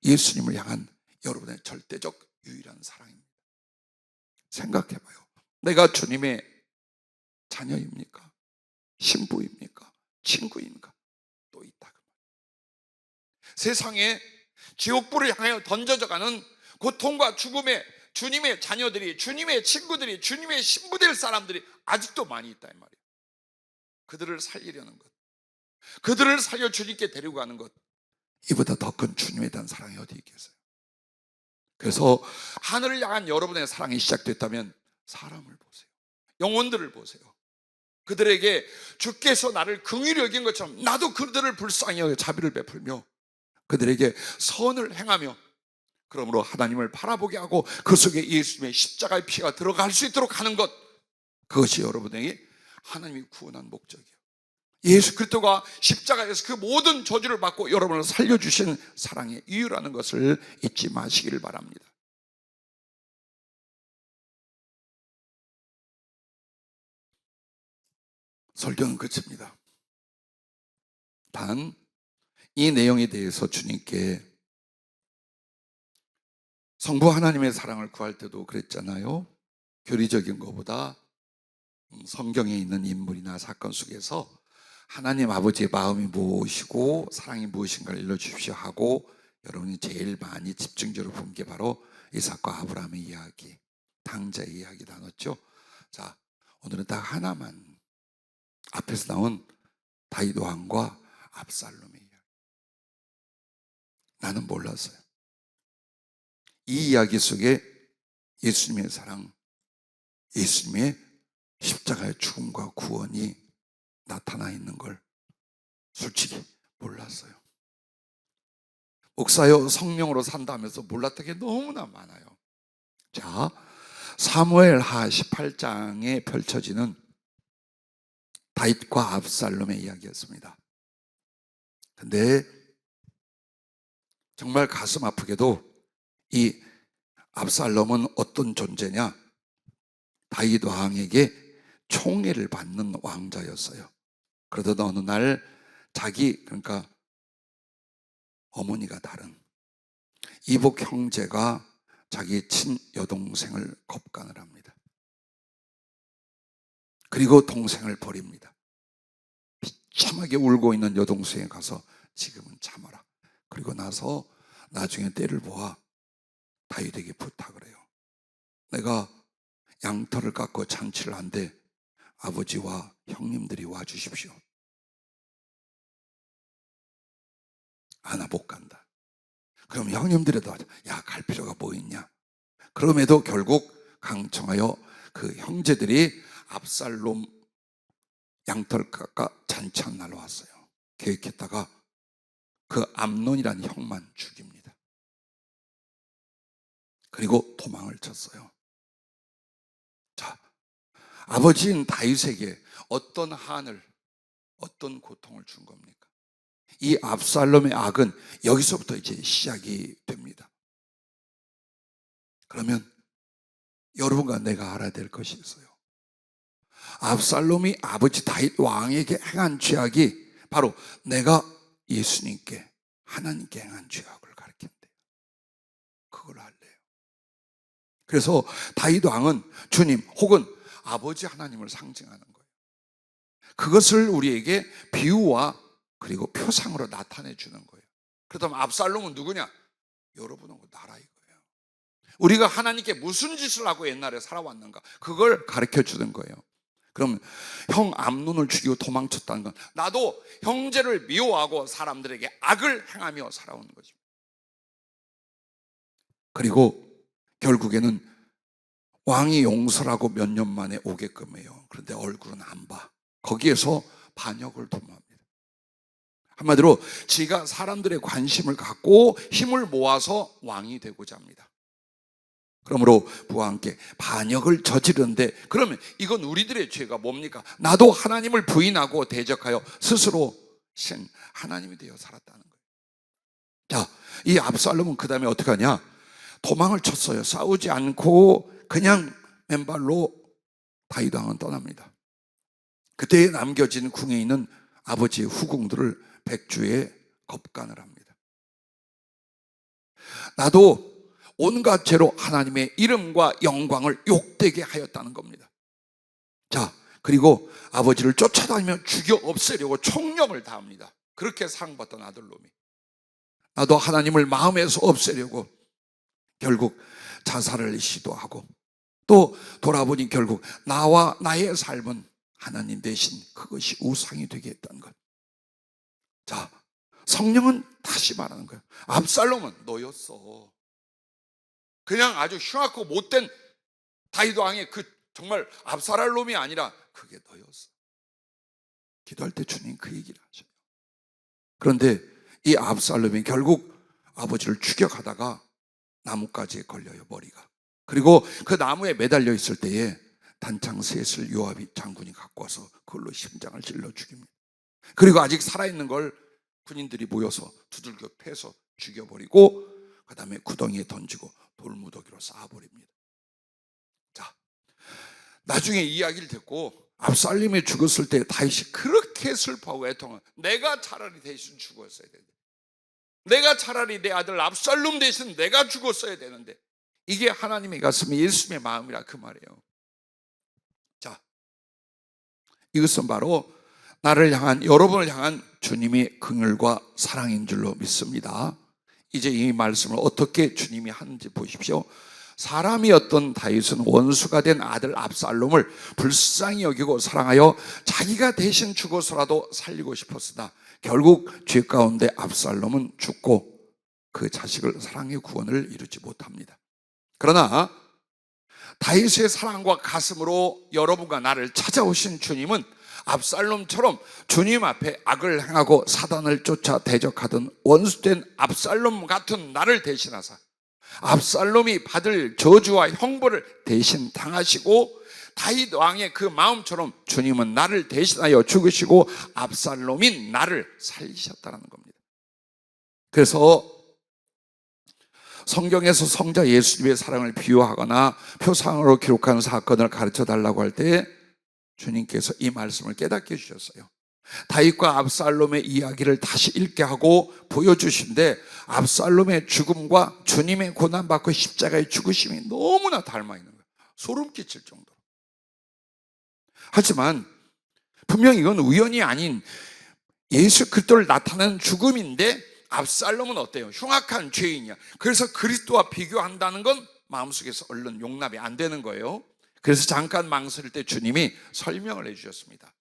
예수님을 향한 여러분의 절대적 유일한 사랑입니다. 생각해봐요. 내가 주님의 자녀입니까? 신부입니까? 친구입니까? 또 있다. 세상에 지옥불을 향하여 던져져 가는 고통과 죽음에 주님의 자녀들이, 주님의 친구들이, 주님의 신부될 사람들이 아직도 많이 있다 이 말이에요. 그들을 살리려는 것, 그들을 살려 주님께 데리고 가는 것, 이보다 더 큰 주님에 대한 사랑이 어디 있겠어요? 그래서 하늘을 향한 여러분의 사랑이 시작됐다면 사람을 보세요. 영혼들을 보세요. 그들에게 주께서 나를 긍휼히 여긴 것처럼 나도 그들을 불쌍히 여겨 자비를 베풀며 그들에게 선을 행하며, 그러므로 하나님을 바라보게 하고 그 속에 예수님의 십자가의 피가 들어갈 수 있도록 하는 것, 그것이 여러분에게 하나님이 구원한 목적이에요. 예수 그리스도가 십자가에서 그 모든 저주를 받고 여러분을 살려주신 사랑의 이유라는 것을 잊지 마시기를 바랍니다. 설교는 끝입니다. 단 이 내용에 대해서 주님께, 성부 하나님의 사랑을 구할 때도 그랬잖아요. 교리적인 것보다 성경에 있는 인물이나 사건 속에서 하나님 아버지의 마음이 무엇이고 사랑이 무엇인가를 일러주십시오 하고 여러분이 제일 많이 집중적으로 본 게 바로 이삭과 아브라함의 이야기, 당자의 이야기 나눴죠. 자, 오늘은 딱 하나만, 앞에서 나온 다윗 왕과 압살롬의 이야기. 나는 몰랐어요. 이 이야기 속에 예수님의 사랑, 예수님의 십자가의 죽음과 구원이 나타나 있는 걸 솔직히 몰랐어요. 목사여 성령으로 산다면서 몰랐던 게 너무나 많아요. 자, 사무엘하 18장에 펼쳐지는 다윗과 압살롬의 이야기였습니다. 근데 정말 가슴 아프게도 이 압살롬은 어떤 존재냐? 다윗 왕에게 총애를 받는 왕자였어요. 그러던 어느 날 자기, 그러니까 어머니가 다른 이복 형제가 자기 친여동생을 겁간을 합니다. 그리고 동생을 버립니다. 비참하게 울고 있는 여동생에 가서 지금은 참아라. 그리고 나서 나중에 때를 보아 다윗에게 부탁을 해요. 내가 양털을 깎고 잔치를 한데 아버지와 형님들이 와주십시오. 나 못 간다. 그럼 형님들에도 야, 갈 필요가 뭐 있냐. 그럼에도 결국 강청하여 그 형제들이 압살롬 양털 깎아 잔치한 날로 왔어요. 계획했다가 그 암논이라는 형만 죽입니다. 그리고 도망을 쳤어요. 자, 아버지인 다윗에게 어떤 한을, 어떤 고통을 준 겁니까? 이 압살롬의 악은 여기서부터 이제 시작이 됩니다. 그러면 여러분과 내가 알아야 될 것이 있어요. 압살롬이 아버지 다윗 왕에게 행한 죄악이 바로 내가 예수님께, 하나님께 행한 죄악을 가르친대요. 그걸 알래요. 그래서 다윗 왕은 주님 혹은 아버지 하나님을 상징하는 거예요. 그것을 우리에게 비유와 그리고 표상으로 나타내 주는 거예요. 그렇다면 압살롬은 누구냐? 여러분하고 나라 이거예요. 우리가 하나님께 무슨 짓을 하고 옛날에 살아왔는가? 그걸 가르쳐 주는 거예요. 그럼 형 암논을 죽이고 도망쳤다는 건 나도 형제를 미워하고 사람들에게 악을 행하며 살아오는 것입니다. 그리고 결국에는 왕이 용서라고 몇 년 만에 오게끔 해요. 그런데 얼굴은 안 봐. 거기에서 반역을 도모합니다. 한마디로 지가 사람들의 관심을 갖고 힘을 모아서 왕이 되고자 합니다. 그러므로 부와 함께 반역을 저지르는데, 그러면 이건 우리들의 죄가 뭡니까? 나도 하나님을 부인하고 대적하여 스스로 신 하나님이 되어 살았다는 거예요. 자, 이 압살롬은 그 다음에 어떻게 하냐? 도망을 쳤어요. 싸우지 않고 그냥 맨발로 다윗 왕은 떠납니다. 그때 남겨진 궁에 있는 아버지의 후궁들을 백주에 겁간을 합니다. 나도 온갖 죄로 하나님의 이름과 영광을 욕되게 하였다는 겁니다. 자, 그리고 아버지를 쫓아다니며 죽여 없애려고 총력을 다합니다. 그렇게 사랑받던 아들놈이 나도 하나님을 마음에서 없애려고 결국 자살을 시도하고, 또 돌아보니 결국 나와 나의 삶은 하나님 대신 그것이 우상이 되게 했다는 것. 자, 성령은 다시 말하는 거예요. 압살롬은 너였어. 그냥 아주 흉악고 못된 다윗 왕의 그 정말 압살롬이 아니라 그게 너였어. 기도할 때 주님 그 얘기를 하셔요. 그런데 이 압살롬이 결국 아버지를 추격하다가 나뭇가지에 걸려요, 머리가. 그리고 그 나무에 매달려 있을 때에 단창 셋을 요압이 장군이 갖고 와서 그걸로 심장을 찔러 죽입니다. 그리고 아직 살아있는 걸 군인들이 모여서 두들겨 패서 죽여버리고 그 다음에 구덩이에 던지고 돌무더기로 쌓아버립니다. 자, 나중에 이야기를 듣고 압살롬이 죽었을 때 다윗이 그렇게 슬퍼하고 애통한, 내가 차라리 대신 죽었어야 되는데, 내가 차라리 내 아들 압살롬 대신 내가 죽었어야 되는데, 이게 하나님의 가슴이 예수님의 마음이라 그 말이에요. 자, 이것은 바로 나를 향한, 여러분을 향한 주님의 긍휼과 사랑인 줄로 믿습니다. 이제 이 말씀을 어떻게 주님이 하는지 보십시오. 사람이었던 다윗은 원수가 된 아들 압살롬을 불쌍히 여기고 사랑하여 자기가 대신 죽어서라도 살리고 싶었으나 결국 죄 가운데 압살롬은 죽고 그 자식을 사랑의 구원을 이루지 못합니다. 그러나 다윗의 사랑과 가슴으로 여러분과 나를 찾아오신 주님은 압살롬처럼 주님 앞에 악을 행하고 사단을 쫓아 대적하던 원수된 압살롬 같은 나를 대신하사 압살롬이 받을 저주와 형벌을 대신 당하시고, 다윗 왕의 그 마음처럼 주님은 나를 대신하여 죽으시고 압살롬인 나를 살리셨다는 겁니다. 그래서 성경에서 성자 예수님의 사랑을 비유하거나 표상으로 기록한 사건을 가르쳐 달라고 할 때 주님께서 이 말씀을 깨닫게 해주셨어요. 다윗과 압살롬의 이야기를 다시 읽게 하고 보여주신데 압살롬의 죽음과 주님의 고난받고 십자가의 죽으심이 너무나 닮아 있는 거예요. 소름 끼칠 정도로. 하지만 분명히 이건 우연이 아닌 예수 그리스도를 나타내는 죽음인데 압살롬은 어때요? 흉악한 죄인이야. 그래서 그리스도와 비교한다는 건 마음속에서 얼른 용납이 안 되는 거예요. 그래서 잠깐 망설일 때 주님이 설명을 해주셨습니다.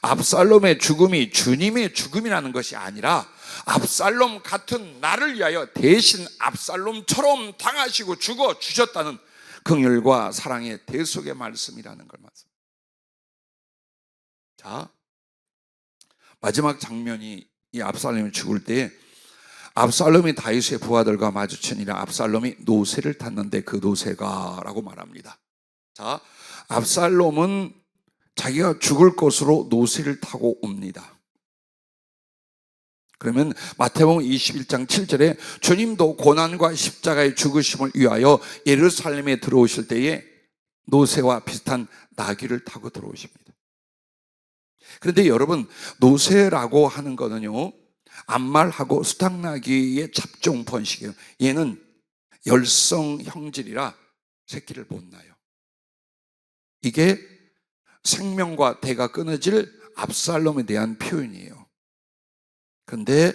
압살롬의 죽음이 주님의 죽음이라는 것이 아니라 압살롬 같은 나를 위하여 대신 압살롬처럼 당하시고 죽어 주셨다는 긍휼과 사랑의 대속의 말씀이라는 걸 말씀합니다. 자, 마지막 장면이 이 압살롬이 죽을 때에 압살롬이 다윗의 부하들과 마주치니라 압살롬이 노새를 탔는데 그 노새가 라고 말합니다. 자, 압살롬은 자기가 죽을 곳으로 노새를 타고 옵니다. 그러면 마태복음 21장 7절에 주님도 고난과 십자가의 죽으심을 위하여 예루살렘에 들어오실 때에 노새와 비슷한 나귀를 타고 들어오십니다. 그런데 여러분, 노새라고 하는 거는요, 암말하고 수탉나귀의 잡종 번식이에요. 얘는 열성 형질이라 새끼를 못 낳아요. 이게 생명과 대가 끊어질 압살롬에 대한 표현이에요. 그런데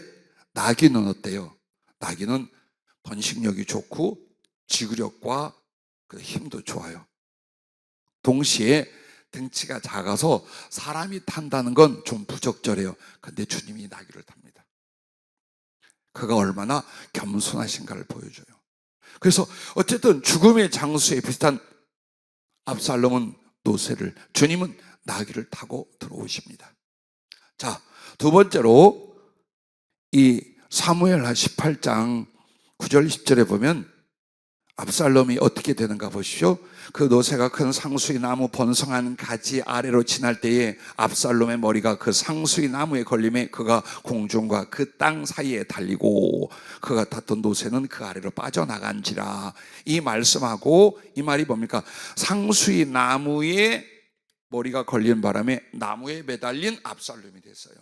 나귀는 어때요? 나귀는 번식력이 좋고 지구력과 힘도 좋아요. 동시에 등치가 작아서 사람이 탄다는 건 좀 부적절해요. 그런데 주님이 나귀를 탑니다. 그가 얼마나 겸손하신가를 보여줘요. 그래서 어쨌든 죽음의 장소에 비슷한 압살롬은 노새를, 주님은 나귀를 타고 들어오십니다. 자, 두 번째로 이 사무엘하 18장 9절 10절에 보면 압살롬이 어떻게 되는가 보시죠. 그 노새가 큰 상수리 나무 번성한 가지 아래로 지날 때에 압살롬의 머리가 그 상수리 나무에 걸림에 그가 공중과 그 땅 사이에 달리고 그가 탔던 노새는 그 아래로 빠져나간지라. 이 말씀하고 이 말이 뭡니까? 상수리 나무에 머리가 걸린 바람에 나무에 매달린 압살롬이 됐어요.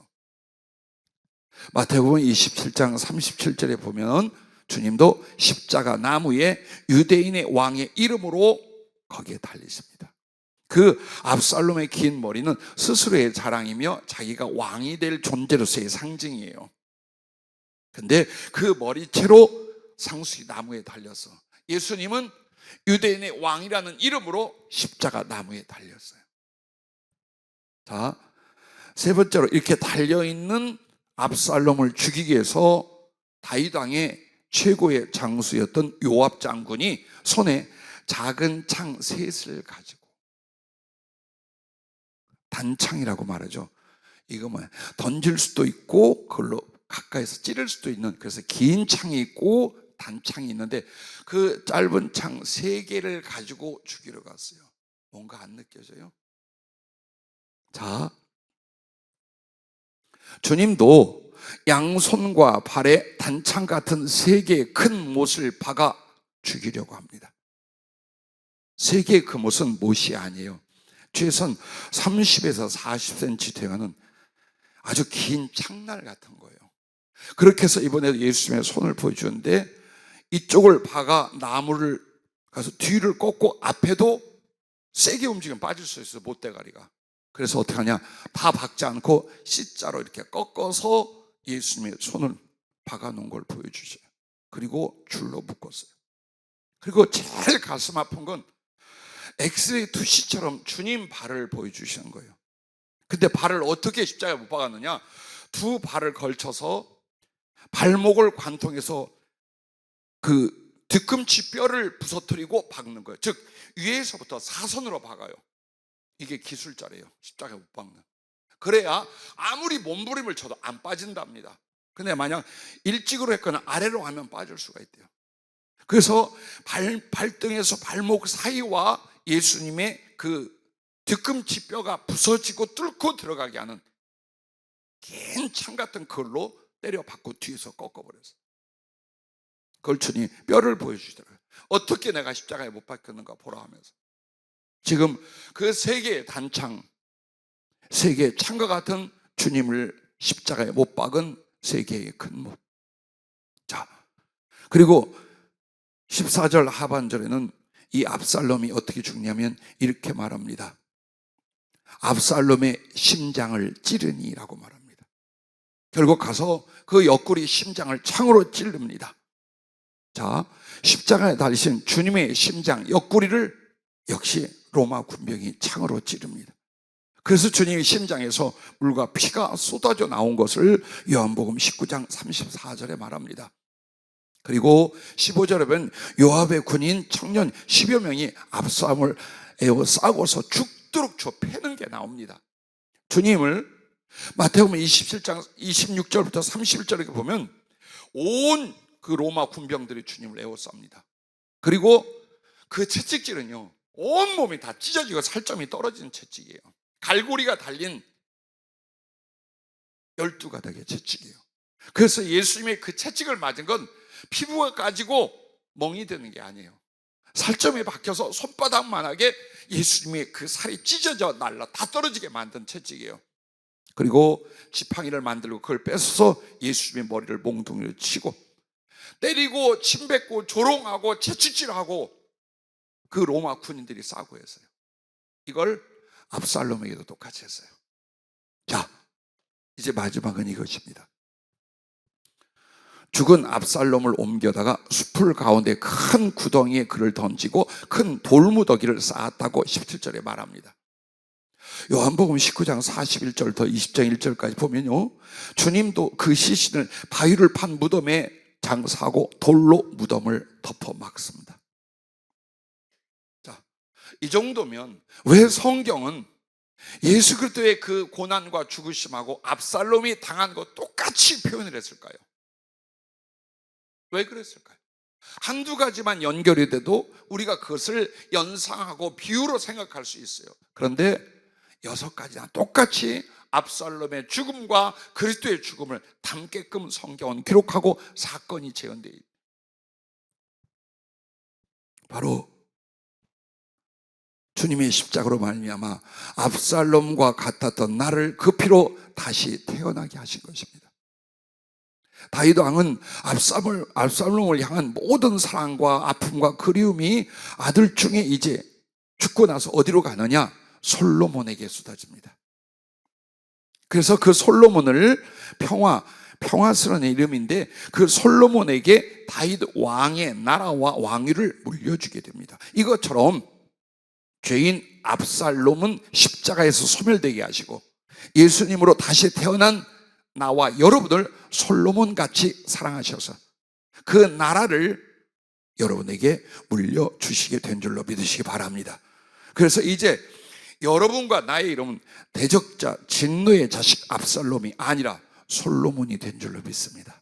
마태복음 27장 37절에 보면 주님도 십자가 나무에 유대인의 왕의 이름으로 거기에 달리십니다. 그 압살롬의 긴 머리는 스스로의 자랑이며 자기가 왕이 될 존재로서의 상징이에요. 근데 그 머리채로 상수리 나무에 달려서 예수님은 유대인의 왕이라는 이름으로 십자가 나무에 달렸어요. 자, 세 번째로 이렇게 달려있는 압살롬을 죽이기 위해서 다윗 왕의 최고의 장수였던 요압 장군이 손에 작은 창 셋을 가지고, 단창이라고 말하죠. 이거 뭐야? 던질 수도 있고 그걸로 가까이서 찌를 수도 있는, 그래서 긴 창이 있고 단창이 있는데 그 짧은 창 3개를 가지고 죽이러 갔어요. 뭔가 안 느껴져요? 자, 주님도 양손과 발에 단창 같은 3개의 큰 못을 박아 죽이려고 합니다. 3개의 그 못은 못이 아니에요. 최소한 30에서 40cm 되는 아주 긴 창날 같은 거예요. 그렇게 해서 이번에도 예수님의 손을 보여주는데 이쪽을 박아 나무를 가서 뒤를 꺾고 앞에도 세게 움직이면 빠질 수 있어요. 못대가리가. 그래서 어떻게 하냐, 다 박지 않고 C자로 이렇게 꺾어서 예수님의 손을 박아 놓은 걸 보여주세요. 그리고 줄로 묶었어요. 그리고 제일 가슴 아픈 건 엑스레이 투시처럼 주님 발을 보여주시는 거예요. 근데 발을 어떻게 십자가에 못 박았느냐, 두 발을 걸쳐서 발목을 관통해서 그 뒤꿈치 뼈를 부서뜨리고 박는 거예요. 즉 위에서부터 사선으로 박아요. 이게 기술자래요. 십자가에 못 박는. 그래야 아무리 몸부림을 쳐도 안 빠진답니다. 근데 만약 일찍으로 했거나 아래로 하면 빠질 수가 있대요. 그래서 발등에서 발목 사이와 예수님의 그 뒤꿈치 뼈가 부서지고 뚫고 들어가게 하는 긴 창 같은 걸로 때려 박고 뒤에서 꺾어버렸어요. 그걸 주님 뼈를 보여주시더라고요. 어떻게 내가 십자가에 못 박혔는가 보라 하면서. 지금 그 3개의 단창, 3개의 창과 같은 주님을 십자가에 못 박은 세 개의 큰 못. 자, 그리고 14절 하반절에는 이 압살롬이 어떻게 죽냐면 이렇게 말합니다. 압살롬의 심장을 찌르니라고 말합니다. 결국 가서 그 옆구리 심장을 창으로 찌릅니다. 자, 십자가에 달리신 주님의 심장 옆구리를 역시 로마 군병이 창으로 찌릅니다. 그래서 주님의 심장에서 물과 피가 쏟아져 나온 것을 요한복음 19장 34절에 말합니다. 그리고 15절에 보면 요압의 군인 청년 10여 명이 압살롬을 에워싸고서 죽도록 좁히는 게 나옵니다. 주님을 마태복음 27장 26절부터 31절에 보면 온 그 로마 군병들이 주님을 에워쌉니다. 그리고 그 채찍질은요, 온 몸이 다 찢어지고 살점이 떨어지는 채찍이에요. 갈고리가 달린 12가닥의 채찍이에요. 그래서 예수님의 그 채찍을 맞은 건 피부가 까지고 멍이 되는 게 아니에요. 살점이 박혀서 손바닥만하게 예수님의 그 살이 찢어져 날라 다 떨어지게 만든 채찍이에요. 그리고 지팡이를 만들고 그걸 뺏어서 예수님의 머리를 몽둥이로 치고 때리고 침뱉고 조롱하고 채찍질하고 그 로마 군인들이 싸고 했어요. 이걸 압살롬에게도 똑같이 했어요. 자, 이제 마지막은 이것입니다. 죽은 압살롬을 옮겨다가 숲을 가운데 큰 구덩이에 그를 던지고 큰 돌무더기를 쌓았다고 17절에 말합니다. 요한복음 19장 41절부터 20장 1절까지 보면요, 주님도 그 시신을 바위를 판 무덤에 장사하고 돌로 무덤을 덮어 막습니다. 자, 이 정도면 왜 성경은 예수 그리스도의 그 고난과 죽으심하고 압살롬이 당한 것 똑같이 표현을 했을까요? 왜 그랬을까요? 한두 가지만 연결이 돼도 우리가 그것을 연상하고 비유로 생각할 수 있어요. 그런데 6가지나 똑같이 압살롬의 죽음과 그리스도의 죽음을 담게끔 성경은 기록하고 사건이 재현되어 있습니다. 바로 주님의 십자가로 말미암아 압살롬과 같았던 나를 그 피로 다시 태어나게 하신 것입니다. 다윗 왕은 압살롬을 향한 모든 사랑과 아픔과 그리움이 아들 중에 이제 죽고 나서 어디로 가느냐? 솔로몬에게 쏟아집니다. 그래서 그 솔로몬을 평화스러운 이름인데 그 솔로몬에게 다윗 왕의 나라와 왕위를 물려주게 됩니다. 이것처럼 죄인 압살롬은 십자가에서 소멸되게 하시고 예수님으로 다시 태어난 나와 여러분을 솔로몬같이 사랑하셔서 그 나라를 여러분에게 물려주시게 된 줄로 믿으시기 바랍니다. 그래서 이제 여러분과 나의 이름은 대적자 진노의 자식 압살롬이 아니라 솔로몬이 된 줄로 믿습니다.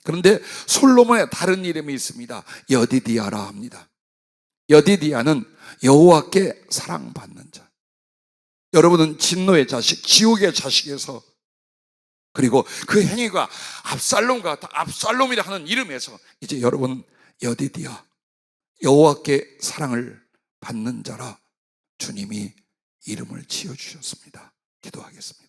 그런데 솔로몬의 다른 이름이 있습니다. 여디디아라 합니다. 여디디아는 여호와께 사랑받는 자. 여러분은 진노의 자식, 지옥의 자식에서, 그리고 그 행위가 압살롬과 같아 압살롬이라 하는 이름에서 이제 여러분은 여디디아, 여호와께 사랑을 받는 자라 주님이 이름을 지어주셨습니다. 기도하겠습니다.